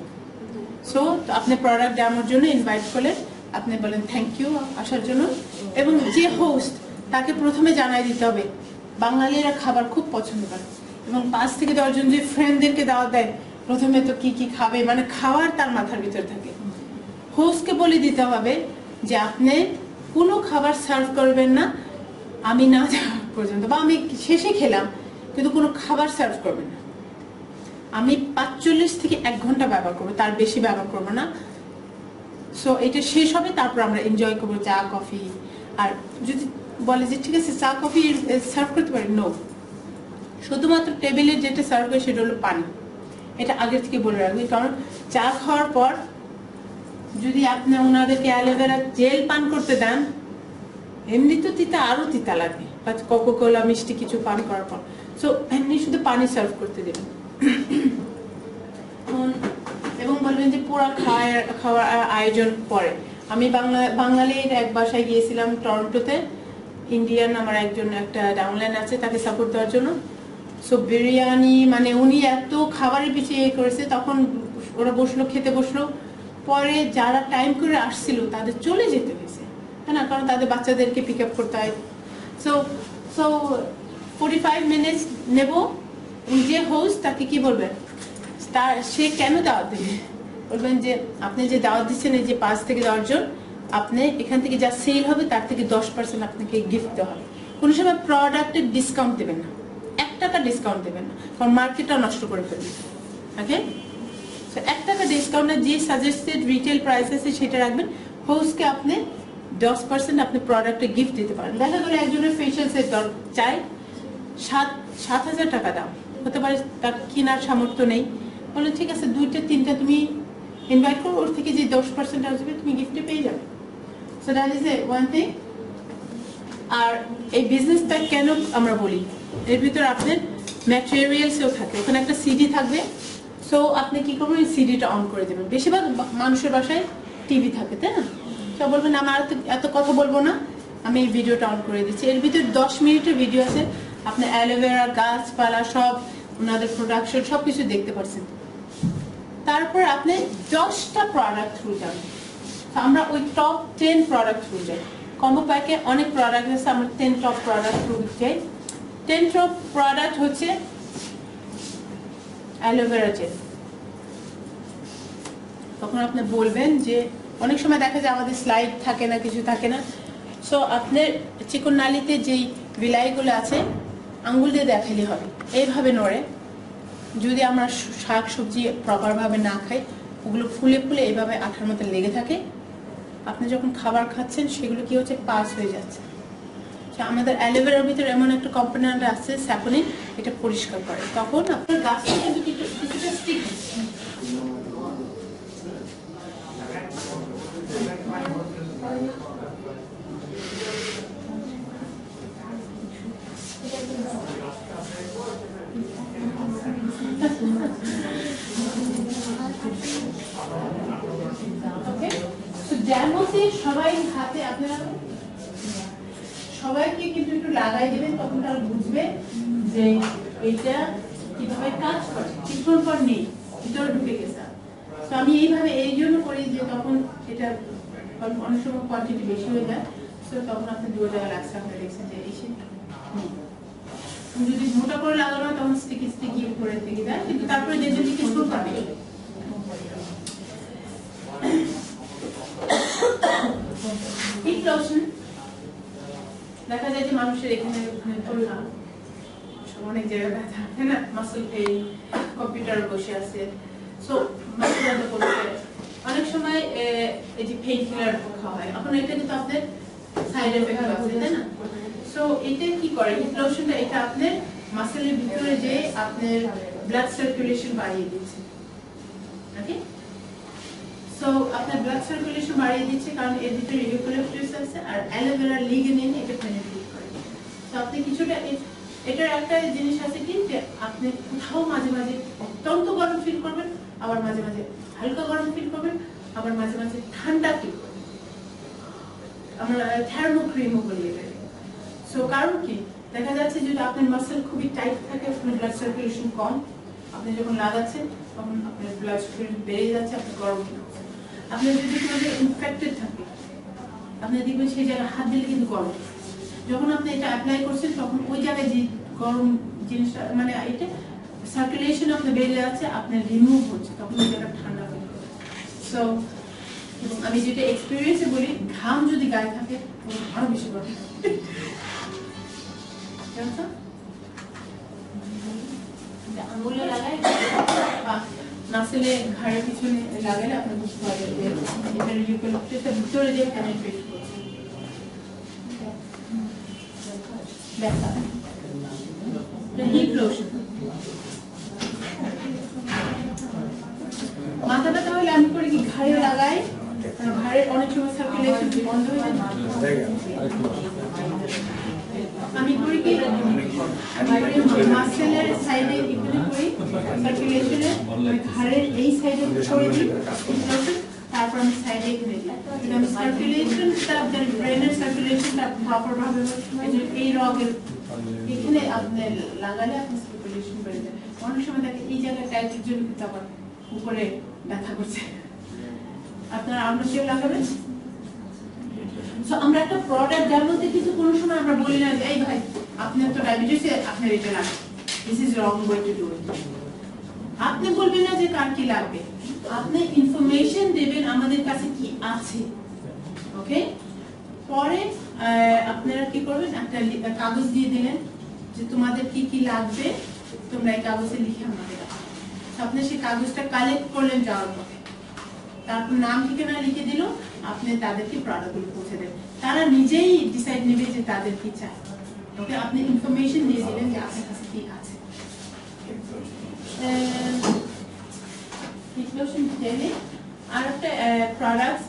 সো আপনি প্রোডাক্ট ডেমোর জন্য ইনভাইট করলেন, আপনি বলেন থ্যাংক ইউ আসার জন্য, এবং যে হোস্ট তাকে প্রথমে জানাই দিতে হবে বাঙালিরা খাবার খুব পছন্দ করে এবং 5 থেকে 10 জন যে ফ্রেন্ডদেরকে দাওয়াত দেয় প্রথমে তো কি কি খাবে মানে খাওয়ার তার মাথার ভিতর থাকে। হোস্টকে বলে দিতে হবে যে আপনি কোনো খাবার সার্ভ করবেন না আমি না যাওয়া পর্যন্ত, বা আমি শেষে খেলাম কিন্তু কোনো খাবার সার্ভ করবেন না, আমি 45 থেকে 1 ঘন্টা ব্যবহার করবো, তার বেশি ব্যবহার করবো না। সো এটা শেষ হবে, তারপর আমরা এনজয় করবো চা কফি। আর যদি বলে যে ঠিক আছে চা কফি সার্ভ করতে পারি, নো, শুধুমাত্র টেবিলে যেটা সার্ভ করে সেটা হলো পানি। এটা আগে থেকে বলে রাখবে, কারণ চা খাওয়ার পর যদি আপনি ওনাদেরকে অ্যালোভেরা জেল পান করতে দেন এমনি তো তিতা আরো তিতা লাগে, বা কোকোকোলা মিষ্টি কিছু পান করার পর, সো এমনি শুধু পানি সার্ভ করতে দেবেন। এবং বলবেন যে পুরো খাওয়ার আয়োজন পরে। আমি বাঙালির এক বাসায় গিয়েছিলাম টরন্টোতে, ইন্ডিয়ান আমার একটা ডাউনলাইন আছে তাকে সাপোর্ট দেওয়ার জন্য। সো বিরিয়ানি মানে উনি এত খাবারের পিছিয়ে করেছে, তখন ওরা খেতে বসলো, পরে যারা টাইম করে আসছিল তাদের চলে যেতে হয়েছে, তাই না, কারণ তাদের বাচ্চাদেরকে পিক আপ করতে হয়। সো 45 মিনিটস নেব। যে হোস্ট তাকে কি বলবেন, সে কেন দাওয়াত দেবে, বলবেন যে আপনি যে দাওয়াত দিচ্ছেন এই যে 5 থেকে 10 জন, আপনি এখান থেকে যা সেল হবে তার থেকে 10% আপনাকে গিফট দেওয়া হবে। কোনো সময় প্রোডাক্টের ডিসকাউন্ট দেবেন না, 1 টাকা ডিসকাউন্ট দেবেন না, কারণ মার্কেটটা নষ্ট করে ফেলবে। ওকে, 1 টাকা ডিসকাউন্টে যে সাজেস্টেড রিটেল প্রাইস আছে সেটা রাখবেন। হোস্টকে আপনি 10% আপনি প্রোডাক্টে গিফট দিতে পারেন। দেখা গেলো একজনের ফেশিয়াল সেট চাই 7,000 টাকা দাম, হতে পারে তার কেনার সামর্থ্য নেই, বলে ঠিক আছে 2টা 3টা তুমি ইনভাইট করো, ওর থেকে যে 10% আসবে তুমি গিফটে পেয়ে যাবে। So that is one thing. আর এই বিজনেস প্যাক কেন আমরা বলি, এর ভিতরে আপনার ম্যাটেরিয়ালসও থাকে, ওখানে একটা সিডি থাকবে। সো আপনি কি করবেন, ওই সিডিটা অন করে দেবেন। বেশিরভাগ মানুষের বাসায় টিভি থাকে, তাই না, তো বলবেন আমার এত কথা বলবো না, আমি এই ভিডিওটা অন করে দিচ্ছি। এর ভিতরে 10 মিনিটের ভিডিও আছে, আপনি অ্যালোভেরা গাছপালা সব ওনাদের প্রোডাকশন সবকিছু দেখতে পাচ্ছেন। তারপর আপনি 10টা প্রোডাক্ট থ্রু যাবেন। আমরা ওই টপ 10 প্রোডাক্ট থ্রু যাই। কম্বো প্যাকে অনেক প্রোডাক্ট আছে, আমরা 10 টপ প্রোডাক্ট থ্রু যাই। 10 টপ প্রোডাক্ট হচ্ছে অ্যালোভেরা জেল। তখন আপনি বলবেন যে অনেক সময় দেখা যায় আমাদের স্লাইড থাকে না, কিছু থাকে না। সো আপনার চিকন নালিতে যেই বিলাইগুলো আছে আঙ্গুল দিয়ে দেখালে হবে, এইভাবে নড়ে। যদি আমরা শাক সবজি প্রপারভাবে না খাই, ওগুলো ফুলে ফুলে এইভাবে আঠার মতো লেগে থাকে, আপনি যখন খাবার খাচ্ছেন সেগুলো কি হচ্ছে, পাস হয়ে যাচ্ছে। আমাদের অ্যালোভেরার ভিতরে এমন একটা কম্পোনেন্ট আছে স্যাপোনিন, এটা পরিষ্কার করে, তখন আপনার গাছটা কিন্তু কিছুটা স্টিক। সবাই হাতে আপনারা সবাইকে কিন্তু একটু লাগাই দেবেন, তখন তারা বুঝবে যে এটা কিভাবে কাজ করে। কিছুক্ষণ পর নেই, ভিতরে ঢুকে গেছে। তো আমি এইভাবে এই জন্য করি যে তখন এটা অনেক সময় কোয়ান্টিটি বেশি হয়ে যায়, তো তখন আপনি 2 জায়গায় লাগছে, আপনি দেখছেন যে এসে যদি মোটা করে লাগানো তখন স্টিকি স্টিকি উপরে থেকে যায়, কিন্তু তারপরে যে যদি কিছু পাবে। দেখা যায় যে মানুষের এখানে অনেক জায়গায় ব্যথা, তাই না, মাসল পেইন, কম্পিউটারে বসে আছে, সো অনেক সময় এই যে পেইন কিলার খাওয়া হয়, এখন এটা কিন্তু আপনার সাইড এফেক্ট আছে, তাই না। সো এটা কি করে, হিট লোশনটা, এটা আপনার মাসলের ভিতরে যে আপনার ব্লাড সার্কুলেশন বাড়িয়ে দিচ্ছে। ওকে, সো সো আপনার ব্লাড সার্কুলেশন বাড়িয়ে দিচ্ছে, কারণ এর ভিতরে ইউক্যালিপটাস আছে আর অ্যালোভেরা লিগনিন এটা পেনিট্রেট করে। তো আপনি কিছুটা এটার একটা জিনিস আছে কি যে আপনি কোথাও মাঝে মাঝে অত্যন্ত গরম ফিল করবেন, আবার মাঝে মাঝে হালকা গরম ফিল করবেন, আবার মাঝে মাঝে ঠান্ডা ফিল করবেন। আমরা থার্মোক্রিমও বলি এটা। সো কারণ কি দেখা যাচ্ছে যদি আপনার মাসেল খুবই টাইট থাকে, আপনার ব্লাড সার্কুলেশন কম, আপনি যখন লাগাচ্ছেন তখন আপনার ব্লাড সার্কুলেশন বেড়ে যাচ্ছে, আপনি গরম ফিল করছেন। আপনার যদি কোনো ইনফেক্টেড থাকে আপনি দেখবেন সেই জায়গায় হাত দিলে কিন্তু গরম। যখন আপনি এটা অ্যাপ্লাই করছেন তখন ওই জায়গায় যে গরম জিনিসটা মানে এটা সার্কুলেশন আপনার বেড়ে যাচ্ছে, আপনার রিমুভ হচ্ছে, তখন ওই জায়গা ঠান্ডা হয়ে যাবে। সো এবং আমি যেটা এক্সপিরিয়েন্সে বলি, ঘাম যদি গায়ে থাকে তখন আরো বেশি গরম। আঙুলে লাগাই বা নাসেলে ঘাড়ের পিছনে লাগালে আপনার বুঝতে পারবেন যে এটার ইউক্যালিপটাসের ভিতরে যে পেনিট্রেট করছে। ব্যথা হিট লোশন। মাথা ব্যথা হলে আমি করি কি ঘাড়ে লাগাই, ঘাড়ের অনেক সময় সার্কুলেশন বন্ধ হয়ে যায়, আমি করি কি মাসেলের সাইডে এখানে করি সার্কুলেশনে ঘাড়ের এই সাইডে করে দিই, তারপর আমি সাইডে এখানে দিই। আমি সার্কুলেশনটা আপনার ব্রেনের সার্কুলেশনটা প্রপার ভাবে এই রগের এখানে আপনি লাগালে আপনার সার্কুলেশন বেড়ে যায়। অনেক সময় দেখে এই জায়গায় টাইটের জন্য কিন্তু আবার উপরে ব্যথা করছে। আপনারা আমরা কেউ লাগাবেন। সো আমরা একটা প্রোডাক্ট যার মধ্যে কিছু কোনো সময় আমরা বলি না যে এই ভাই আপনার তো ডায়াবেটিস, আপনার এটা লাগবে, this is wrong way to do it. আপনি বলবেন না যে কার কি লাগবে, আপনি ইনফরমেশন দেবেন আমাদের কাছে কি আছে। ওকে, পরে আপনারা কি করবেন, একটা কাগজ দিয়ে দিলেন যে তোমাদের কি কি লাগবে, তোমরা এই কাগজে লিখে আমাদের দাও। আপনি সেই কাগজটা কালেক্ট করলেন যাওয়ার পরে, তারপর নাম ঠিকানা লিখে দিল, আপনি তাদেরকে প্রোডাক্টগুলো পৌঁছে দেন। তারা নিজেই ডিসাইড নেবে যে তাদের কি চাই। ওকে, আপনি ইনফরমেশন দিয়ে দিলেন যে আপনার কাছে কি আছে। আর একটা প্রোডাক্টস,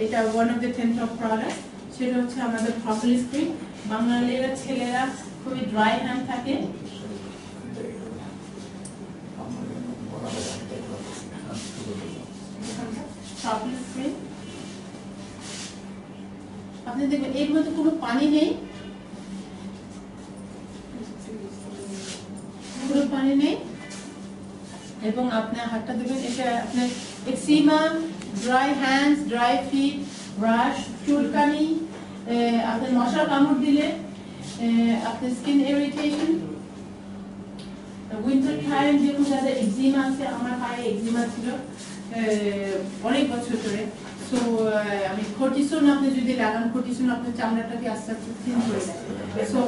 এটা one of the 10 top products, সেটা হচ্ছে আমাদের প্রপোলিস ক্রিম। বাঙালিরা ছেলেরা খুবই ড্রাই হ্যান্ড থাকে, আপনি দেখবেন এর মধ্যে কোনো পানি নেই, পুরো পানি নেই, এবং আপনার হাতটা দেখবেন এটা আপনার eczema, dry hands, dry feet, rash, চুলকানি, আপনার মশা কামড় দিলে, আপনার স্কিন ইরিটেশন, উইন্টার টাইম যেরকম যাদের এক্সিমা আছে, আমার পায়ে এক্সিমা ছিল অনেক বছর ধরে। সো আমি কর্টিসন আপনি যদি লাগান, কর্টিসন আপনার চামড়াটাকে আস্তে আস্তে থিন করে দেয়। সো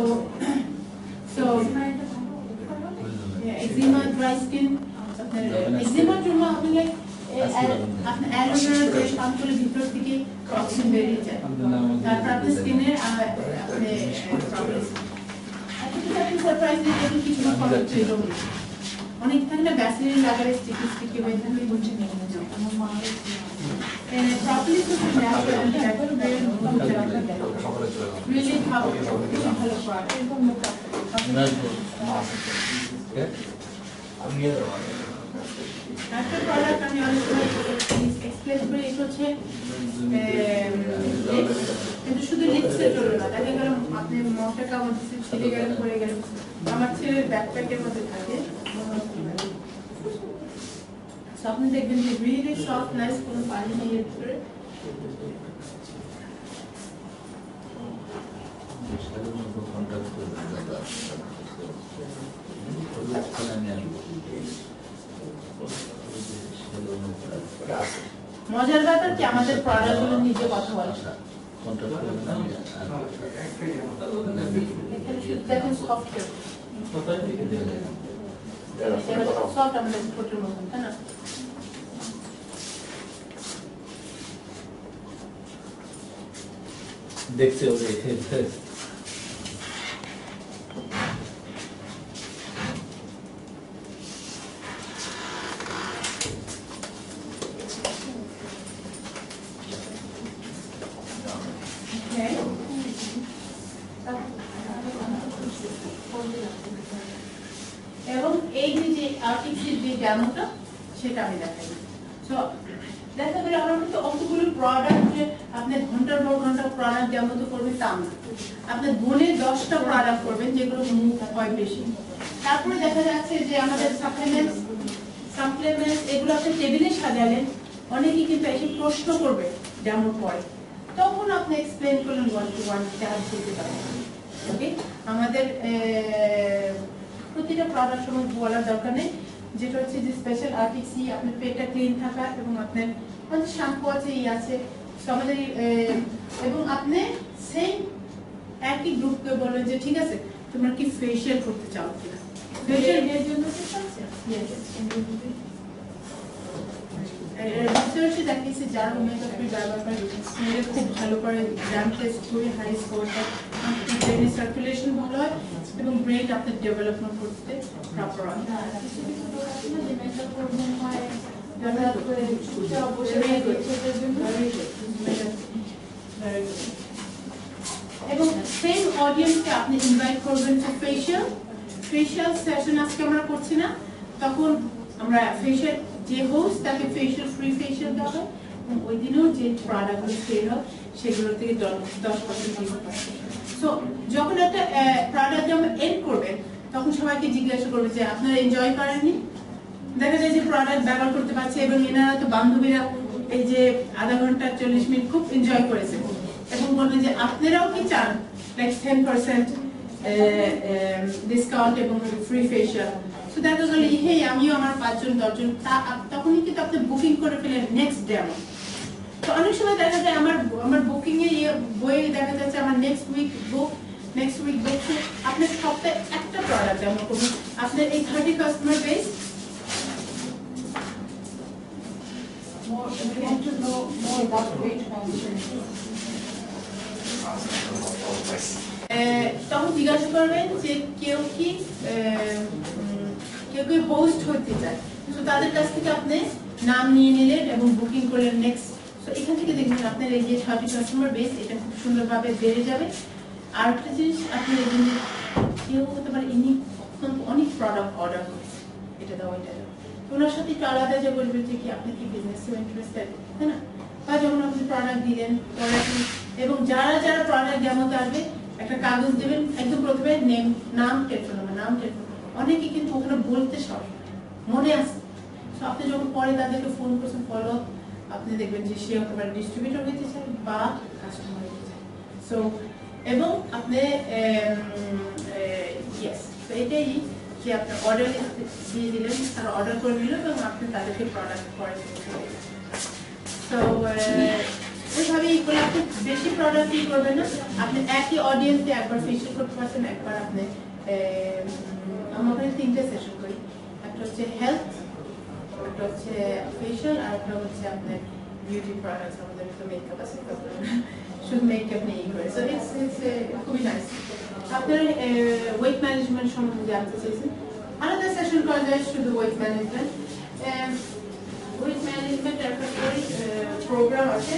সো এক্সিমা, ড্রাই স্কিন, আপনার এক্সিমার জন্য আপনি আপনি অ্যালোভেরা জেল পান করে ভিতর থেকে টক্সিন বেরিয়ে যায়, তারপর আপনার স্কিনের আপনি সারপ্রাইজ দিয়ে দেখুন কিছু না খরচ ছিল অনেক থাকে না, ভ্যাসলিন লাগালে স্টিকি স্টিকি হয়ে থাকে, বলছে প্রপারলি তো রিয়েলি ভালো একটা প্রোডাক্ট আমি অনেক সময় এক্সপ্লেন করি, এটা হচ্ছে কিন্তু শুধু লিপসে চলবে না, দেখা গেল আপনি মশা কামড় দিচ্ছেন, ছিঁড়ে গেলেন, পড়ে গেলেন। আমার ছেলের ব্যাকপ্যাকের মধ্যে থাকে, আপনি দেখবেন যে রিয়েলি সফট নাইস, কোনো পানি নেই এর ভিতরে। মজার ব্যাপার কি আমাদের প্রোডাক্টগুলো নিজে কথা বলে, দেখেন সফট সফট আমাদের ফটোর মতন, তাই না? দেখছে আর্টিক্সের যে ডেমোটা সেটা আমি দেখাই। সো দেখা গেল আমার কিন্তু অতগুলো প্রোডাক্ট যে আপনি ঘন্টার পর ঘন্টা প্রোডাক্ট ডেমো তো করবেন তা না, আপনি গুনে 10টা প্রোডাক্ট করবেন যেগুলো মুভ হয় বেশি। তারপরে দেখা যাচ্ছে যে আমাদের সাপ্লিমেন্টস এগুলো আপনি টেবিলে সাজালেন, অনেকেই কিন্তু এসে প্রশ্ন করবে ডেমোর পরে, তখন আপনি এক্সপ্লেইন করলেন 1 to 1 চার্জ দিতে পারেন। ওকে, আমাদের প্রতিটা প্রোডাক্ট সময় বলার দরকার নেই, যেটা হচ্ছে যে স্পেশাল আর্টিক্স আপনার পেটটা ক্লিন থাকা এবং আপনার অনেক শ্যাম্পু আছে আছে আমাদের এবং আপনি সেম একই গ্রুপকে বলবেন যে ঠিক আছে তোমরা কি ফেশিয়াল করতে চাও কিনা, ফেশিয়াল এর জন্য কি আছে রিসার্চে দেখিয়েছে যারা ওমেগা 3 ব্যবহার করে স্কিনে খুব ভালো করে গ্রাম টেস্ট করে হাই স্কোর হয়, ব্রেনের সার্কুলেশন ভালো হয় এবং ব্রেন আপনার ডেভেলপমেন্ট করতে প্রপার হয়। এবং সেম অডিয়েন্সকে আপনি ইনভাইট করবেন যে ফেশিয়াল সেশন আজকে আমরা করছি না, তখন আমরা ফেশিয়াল যে হোস্ট তাকে ফেশিয়াল ফ্রি ফেশিয়াল দেওয়া হয় এবং ওই দিনেও যে প্রোডাক্টগুলো সেল হয় সেগুলো থেকে 10% ডিসকাউন্ট। সো যখন একটা প্রোডাক্ট যখন এন্ড করবেন তখন সবাইকে জিজ্ঞাসা করবে যে আপনারা এনজয় করেননি, দেখা যায় যে প্রোডাক্ট ব্যবহার করতে পারছে এবং এনারা তো বান্ধবীরা এই যে আধা ঘন্টা 40 মিনিট খুব এনজয় করেছে এবং বলবেন যে আপনারাও কি চান লাইক 10% ডিসকাউন্ট এবং ফ্রি ফেশিয়াল। সো দেখা গেল হে আমিও আমার 5 জন 10 জন, তখনই কিন্তু আপনি বুকিং করে ফেলেন নেক্সট ডেমো। তো অনেক সময় দেখা যায় আমার বুকিং এ বইয়ে দেখা যাচ্ছে আমার নেক্সট উইক বুক আপনি সপ্তাহে একটা প্রোডাক্ট ডেমো করুন, আপনার এই 30 কাস্টমার বেস তখন জিজ্ঞাসা করবেন যে কেউ কি হোস্ট হতে চায়, তো তাদের কাছ থেকে আপনি নাম নিয়ে নিলেন এবং বুকিং করলেন নেক্সট। তো এখান থেকে দেখবেন আপনার এই যে 30 কাস্টমার বেস এটা খুব সুন্দরভাবে বেড়ে যাবে। আর একটা জিনিস আপনি দেখবেন যে কেউ হতে পারে ইনি অনেক প্রোডাক্ট অর্ডার করেছে, এটা দাও এটা দাও, ওনার সাথে একটু আলাদা যে বলবেন যে কি আপনি কি বিজনেসে ইন্টারেস্টেড, তাই না? বা যখন আপনি প্রোডাক্ট দিলেন এবং যারা যারা প্রোডাক্ট ডেমোতে আসবে একটা কাগজ দেবেন, একদম প্রথমে নাম টেলিফোন নাম্বার, অনেকে কিন্তু ওখানে বলতে সব মনে আছে। তো আপনি যখন পরে তাদেরকে ফোন করছেন ফলো আপ, আপনি দেখবেন যে সে হতে পারে ডিস্ট্রিবিউটর হতে চায় বা কাস্টমার হতে চায়। সো এবং আপনি ইয়েস, তো এটাই যে আপনি অর্ডার দিয়ে দিলেন, তারা অর্ডার করে নিল এবং আপনি তাদেরকে প্রোডাক্ট করে দিলেন। তো ওইভাবে এগুলো আপনি বেশি প্রোডাক্টই করবেন না, আপনি একই অডিয়েন্সে একবার ফেশিয়াল করতে পারছেন, একবার আপনি আমরা 3টে সেশন করি, একটা হচ্ছে হেলথ, একটা হচ্ছে ফেশিয়াল আর একটা হচ্ছে আপনার বিউটি প্রোডাক্টস। আমাদের তো মেকআপ আছে, শুধু মেকআপ নিয়েই করে। সো ইটস খুবই নাইস। আপনার ওয়েট ম্যানেজমেন্ট সম্বন্ধে জানতে চাইছেন, আলাদা সেশন করা যায় শুধু ওয়েট ম্যানেজমেন্ট। ওয়েট ম্যানেজমেন্ট একটা প্রোগ্রাম আছে,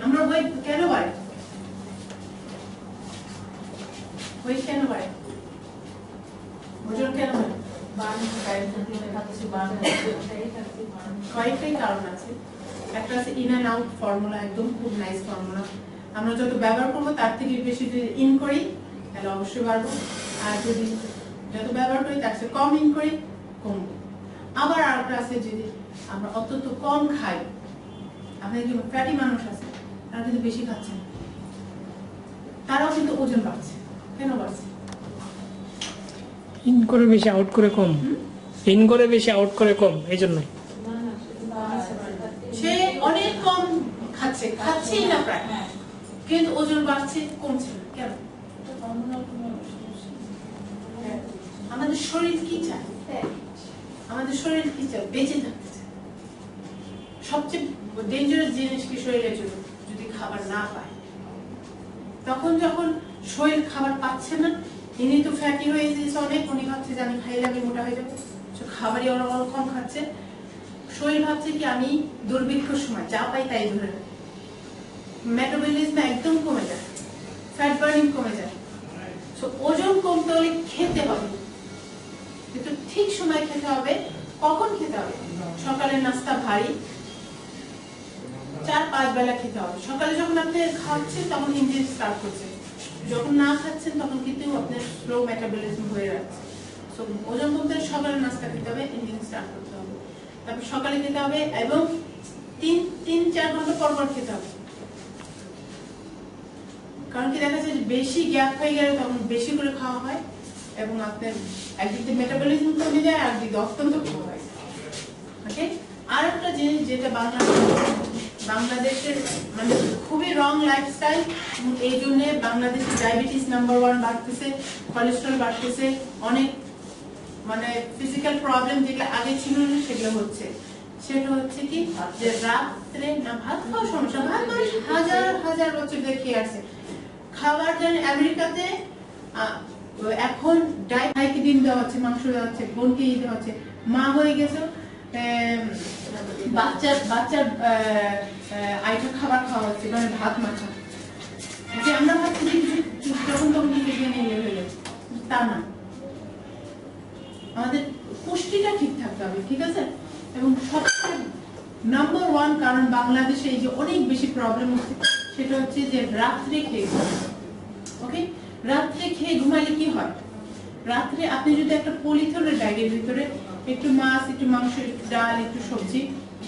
আমরা ওয়েট কেন বাড়ে, ওয়েট কেন বাড়ে, ওজন কেন কয়েকটাই কারণ আছে। একটা আছে ইন অ্যান্ড আউট ফর্মুলা, একদম খুব নাইস ফর্মুলা, আমরা যত ব্যবহার করবো তার থেকে বেশি যদি ইন করি তাহলে অবশ্যই বাড়বো, আর যদি যত ব্যবহার করি তার চেয়ে কম ইন করি কমবো। আবার আরেকটা আছে যদি আমরা অত্যন্ত কম খাই, আপনার যে ফ্যাটি মানুষ আছে তারা কিন্তু বেশি খাচ্ছেন, তারাও কিন্তু ওজন বাড়ছে। কেন বাড়ছে? ইন করে বেশি আউট করে কম, ইন করে বেশি আউট করে কম, এই জন্যই সে অনেক কম খাচ্ছেই না প্রায়, কিন্তু ওজন বাড়ছে কমছে না। কেন? আমাদের শরীর কি চায়? আমাদের শরীর কি চায়? বেঁচে থাকতে চায়। সবচেয়ে ডেঞ্জারাস জিনিস কি শরীরের জন্য? যদি খাবার না পায়, তখন যখন শরীর খাবার পাচ্ছে না, ইনি তো ফ্যাটি হয়ে গেছে অনেক, উনি ভাবছে যে আমি খাইলে আমি মোটা হয়ে যাবো, খাবারই অনেক কম খাচ্ছে, শরীর ভাবছে কি আমি দুর্ভিক্ষর সময় যা পাই তাই ধরে রাখি, মেটাবলিজম একদম কমে যায়, ফ্যাট বার্নিং কমে যায়। সো ওজন কমতে হলে খেতে হবে, কিন্তু ঠিক সময় খেতে হবে। কখন খেতে হবে? সকালের নাস্তা ভারী, 4-5 বেলা খেতে হবে। সকালে যখন আপনি খাচ্ছেন তখন ইঞ্জিন স্টার্ট করছে, যখন না খাচ্ছেন তখন কিন্তু আপনার স্লো মেটাবলিজম হয়ে যাচ্ছে। সো ওজন কমতে সকালে নাস্তা খেতে হবে, ইঞ্জিন স্টার্ট করতে হবে, তারপর সকালে খেতে হবে এবং 3-4 ঘন্টা পর পর খেতে হবে। কারণ কি দেখা যায় যে বেশি গ্যাপ হয়ে গেলে তখন বেশি করে খাওয়া হয় এবং আপনার একদিকে মেটাবলিজম কমে যায় আর একদিকে অত্যন্ত কম হয়। ওকে, আর একটা জিনিস যেটা বাংলাদেশের মানে খুবই রং লাইফস্টাইল, এই জন্য বাংলাদেশে ডায়াবেটিস নাম্বার 1 বাড়তেছে, কোলেস্টেরল বাড়তেছে, অনেক মানে ফিজিক্যাল প্রবলেম যেগুলো আগে ছিল না সেগুলো হচ্ছে। সেটা হচ্ছে কি যে রাত্রে না ভাত খাওয়ার সমস্যা, ভাত মানুষ হাজার হাজার বছর ধরে খেয়ে আসছে। খাবার যেন আমেরিকাতে এখন ভাইকে ডিম দেওয়া হচ্ছে, মাংস দেওয়া হচ্ছে, বোনকে দেওয়া হচ্ছে, মা হয়ে গেছে বাচ্চার আইটা খাবার খাওয়া হচ্ছে, মানে ভাত মাখা। যে আমরা ভাবছি যে যখন তখন নিয়ে হয়ে যাচ্ছে, তা না। আমাদের পুষ্টিটা ঠিক থাকতে হবে, ঠিক আছে? এবং সবচেয়ে নাম্বার 1 কারণ বাংলাদেশে এই যে অনেক বেশি প্রবলেম হচ্ছে সেটা হচ্ছে যে রাত্রে খেয়ে ঘুমায়। ওকে, রাত্রে খেয়ে ঘুমাইলে কি হয়? রাত্রে আপনি যদি একটা পলিথিনের ব্যাগের ভিতরে একটু মাছ, একটু মাংস, একটু ডাল, একটু সবজি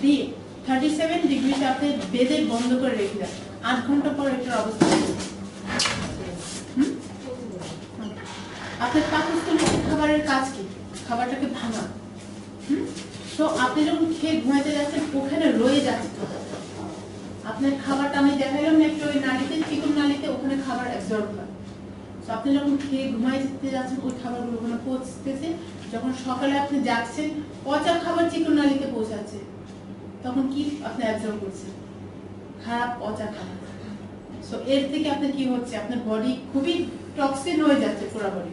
দিয়ে 37 ডিগ্রিতে আপনি বেঁধে বন্ধ করে রেখে দেন, 8 ঘন্টা পর এটার অবস্থা আপনার পাকস্থলীতে খাবারের কাজ কি? খাবারটাকে ভাঙা। তো আপনি যখন খেয়ে ঘুমাইতে যাচ্ছেন ওখানে রয়ে যাচ্ছে আপনার খাবারটা, আমি দেখাইলাম না একটু ওই নালীতে, চিকন নালীতে, ওখানে খাবার অ্যাবজর্ব হয়। তো আপনি যখন খেয়ে ঘুমাইতে যাচ্ছেন ওই খাবারগুলো ওখানে পৌঁছতেছে, যখন সকালে আপনি যাচ্ছেন পচা খাবার চিকন নালীতে পৌঁছাচ্ছে, তখন কি আপনি অ্যাবজর্ব করছেন? খারাপ পচা খাবার। সো এর থেকে আপনার কি হচ্ছে? আপনার বডি খুবই টক্সিন হয়ে যাচ্ছে পুরো বডি।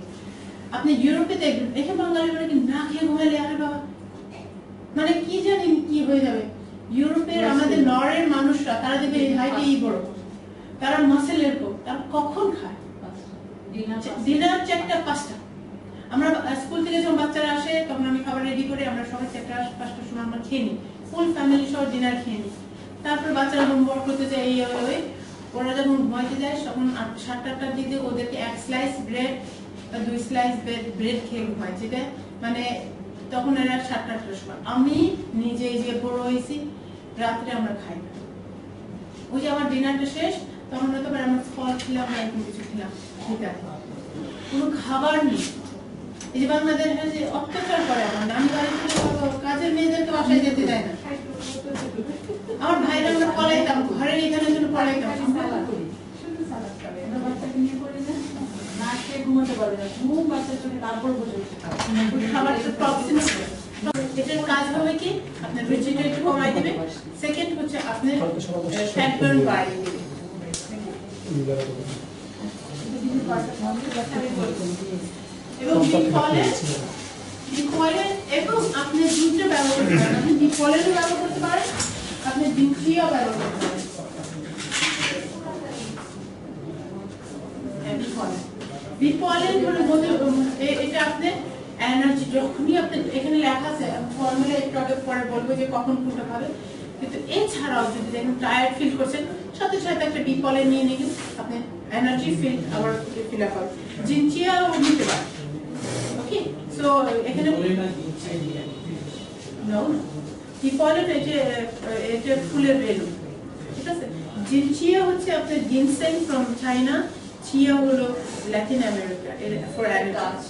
আপনি ইউরোপে দেখবেন, এখানে বাঙালিরা কি না খেয়ে ঘুমাইলে আরে বাবা মানে কি জানি কি হয়ে যাবে। ইউরোপের আমাদের নরের মানুষরা তারা দেখবে হাইটেই বড়, তারা মাসেল এরকম, তারা কখন খায়? ডিনার 4টা-5টা। আমরা স্কুল থেকে যখন বাচ্চারা আসে তখন আমি খাবার রেডি করে আমরা সবাই 4টা-5টার সময় আমরা খেয়ে নিই, ফুল ফ্যামিলি সহ ডিনার খেয়ে নিই। তারপর বাচ্চারা হোমওয়ার্ক করতে যায়, এই ওরা যখন ঘুমাইতে যায় তখন 7-8টার দিকে ওদেরকে 1 স্লাইস ব্রেড বা 2 স্লাইস ব্রেড খেয়ে ঘুমায়, যেটা মানে তখন এরা 7-8টার সময়। আমি নিজে যে বড় হয়েছি রাত্রে আমরা খাই না, ওই যে আমার ডিনারটা শেষ তখন হয়তো আমরা ফল খেলাম বা এরকম কিছু খেলাম, ঠিক আছে, কোনো খাবার নেই। এই যে বাংলাদেশে যে অত্যাচার করে, আমার নানি বাড়ি থেকে কাজের মেয়েদেরকে বাসায় যেতে দেয় না। আমার ভাইরা আমরা পলাইতাম, ঘরের এখানে জন্য পলাইতাম, এটার কাজ হবে কি আপনার রুচিটা একটু কমাই দিবে, সেকেন্ড হচ্ছে আপনার ফ্যাট বার্ন বাড়িয়ে দিবে। এবং এবং আপনি দুটো ব্যবহার করতে পারেন, আপনি বিফলেরও ব্যবহার করতে পারেন, আপনি বিক্রিয়াও ব্যবহার করতে পারেন। বিফলের এটা আপনি এনার্জি, যখনই আপনি এখানে লেখা আছে ফর্মুলা একটু আগে পরে বলবো যে কখন কোনটা খাবে, কিন্তু এছাড়াও যদি দেখেন টায়ার্ড ফিল করছেন সাথে সাথে একটা বিফলে নিয়ে নিয়ে আপনি এনার্জি ফিল আবার ফিল আপ হবে। জিনচিয়াও নিতে পারেন। ওকে, সো এখানে বিফলের এটা ফুলের রেলু, ঠিক আছে। জিনচিয়া হচ্ছে আপনার জিনসেন ফ্রম চায়না, চিয়া হলো Latin America, for energy.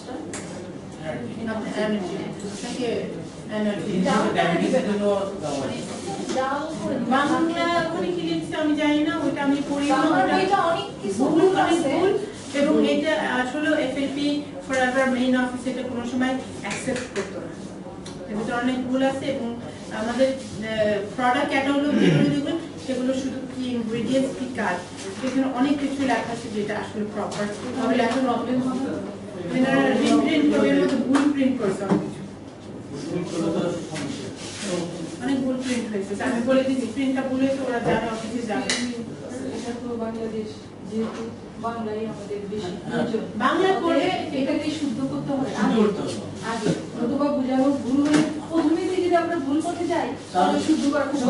Bangla ওখানে কি লিখছে আমি জানি না, ওইটা আমি পড়ি না, এবং এটা আসলে FLP ফরএভার মেইন অফিস এটা কোনো সময় অ্যাকসেপ্ট করতো না। এর ভিতরে অনেক ভুল আছে এবং আমাদের প্রোডাক্ট ক্যাটালগ যেগুলো দেখবেন সেগুলো শুধু কি ইনগ্রেডিয়েন্টস কি কাজ এখানে অনেক কিছু লেখা আছে যেটা আসলে প্রপার তাহলে এখন প্রবলেম হবে এনারা রিপ্রিন্ট করে এর মধ্যে ভুল প্রিন্ট করছে অনেক ভুল প্রিন্ট হয়েছে আমি বলে দিচ্ছি প্রিন্টটা ভুল হয়েছে ওরা জানে অফিসে যাবে এটা তো বাংলাদেশ যেহেতু বাংলাই আমাদের বেশি প্রয়োজন। বাংলা করে এটাকে শুদ্ধ করতে হবে আগে নতুবা বুঝানো ভুল হলে প্রথমেই থেকে যদি আমরা ভুল করতে যাই তাহলে শুদ্ধ করা খুব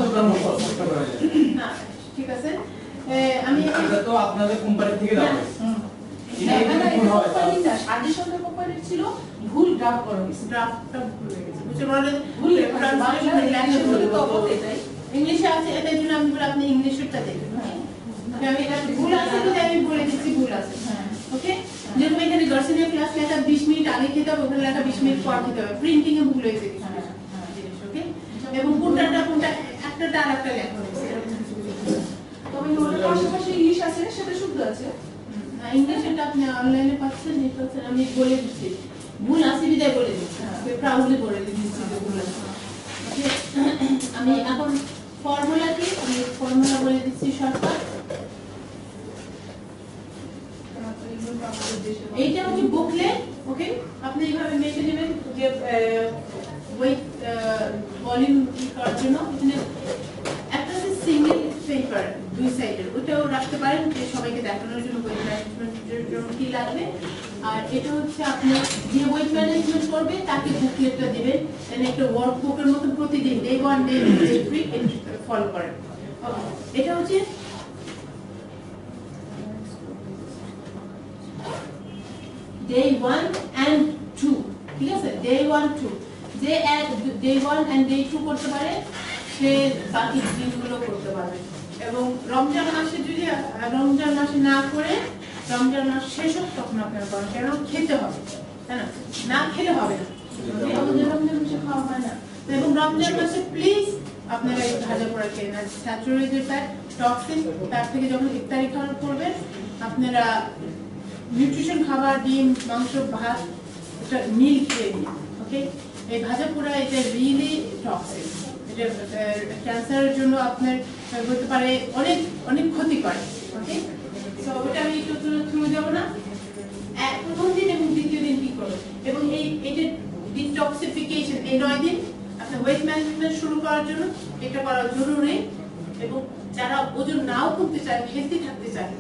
না ঠিক আছে আমি এটা তো আপনাদের কোম্পানি থেকে দেওয়া হয়েছে। সাজেশনের কোম্পানির ছিল ভুল ড্রাফট করা হয়েছে। ড্রাফটটা ভুল হয়ে গেছে বুঝতে পারলেন ভুল ট্রান্সলেশন ভুল তফাৎ এটাই। ইংলিশে আছে এটার জন্য আমি বলি আপনি ইংলিশটা দেখুন আমি এটা ভুল আছে কিন্তু আমি বলে দিচ্ছি ভুল আছে ওকে যেরকম এখানে দর্শনীয় ক্লাস লেখা 20 মিনিট আগে খেতে হবে ওখানে লেখা 20 মিনিট পর খেতে হবে প্রিন্টিং এ ভুল হয়েছে কিছু জিনিস ওকে এবং কোনটা একটা আর একটা লেখা হয়েছে এরকম কিছু কিছু তবে ওটার পাশাপাশি ইংলিশ আছে সেটা শুদ্ধ আছে। ইংলিশ এটা আপনি অনলাইনে পাচ্ছেন আমি বলে দিচ্ছি ভুল আছে বিদায় বলে দিচ্ছি প্রাউডলি বলে দিচ্ছি যে ভুল আছে ওকে আমি এখন ফর্মুলা কি আমি ফর্মুলা বলে দিচ্ছি শর্টকাট এইটা হচ্ছে বুকলেট ওকে আপনি এইভাবে মেপে নেবেন যে ওয়েট ভলিউম করার জন্য এখানে একটা হচ্ছে সিঙ্গেল পেপার দুই সাইডের ওটাও রাখতে পারেন যে সবাইকে দেখানোর জন্য ওয়েট ম্যানেজমেন্টের জন্য কি লাগবে আর এটা হচ্ছে আপনি যে ওয়েট ম্যানেজমেন্ট করবে তাকে বুকলেটটা দিবেন তাহলে একটা ওয়ার্কবুকের মতো প্রতিদিন ডে 1 ডে 2 ডে 3 ফলো করেন এটা হচ্ছে day 1 and 2 ঠিক আছে day 1 2 যে day 1 and day 2 করতে পারে সে বাকি দিনগুলো করতে পারবে এবং রমজান মাসে যদি রমজান মাসে না করে রমজান মাস শেষ হোক তখন আপনারা করেন কেন খেতে হবে তাই না না খেলে হবে না আমাদের রমজান মাসে খাওয়া হয় না এবং রমজান মাসে প্লিজ আপনারা এই ভাজা পোড়া খেয়ে না স্যাচুরেটেড ফ্যাট টক্সিন তার থেকে যখন ইফতারি খাওয়া করবেন আপনারা নিউট্রিশন খাবার ডিম মাংস ভাত এটা মিল খেয়ে নিন ওকে এই ভাজা পোড়া এটা রিয়েলি টক্সিক এটা ক্যান্সারের জন্য আপনার হতে পারে অনেক অনেক ক্ষতি করে ওকে সো ওটা আমি একটু থ্রু যাব না প্রথম দিন এবং দ্বিতীয় দিন কি করবেন এবং এটা ডিটক্সিফিকেশন এই 9 দিন আপনার ওয়েট ম্যানেজমেন্ট শুরু করার জন্য এটা করা জরুরি এবং যারা ওজন নাও কমতে চায় হেলদি থাকতে চায়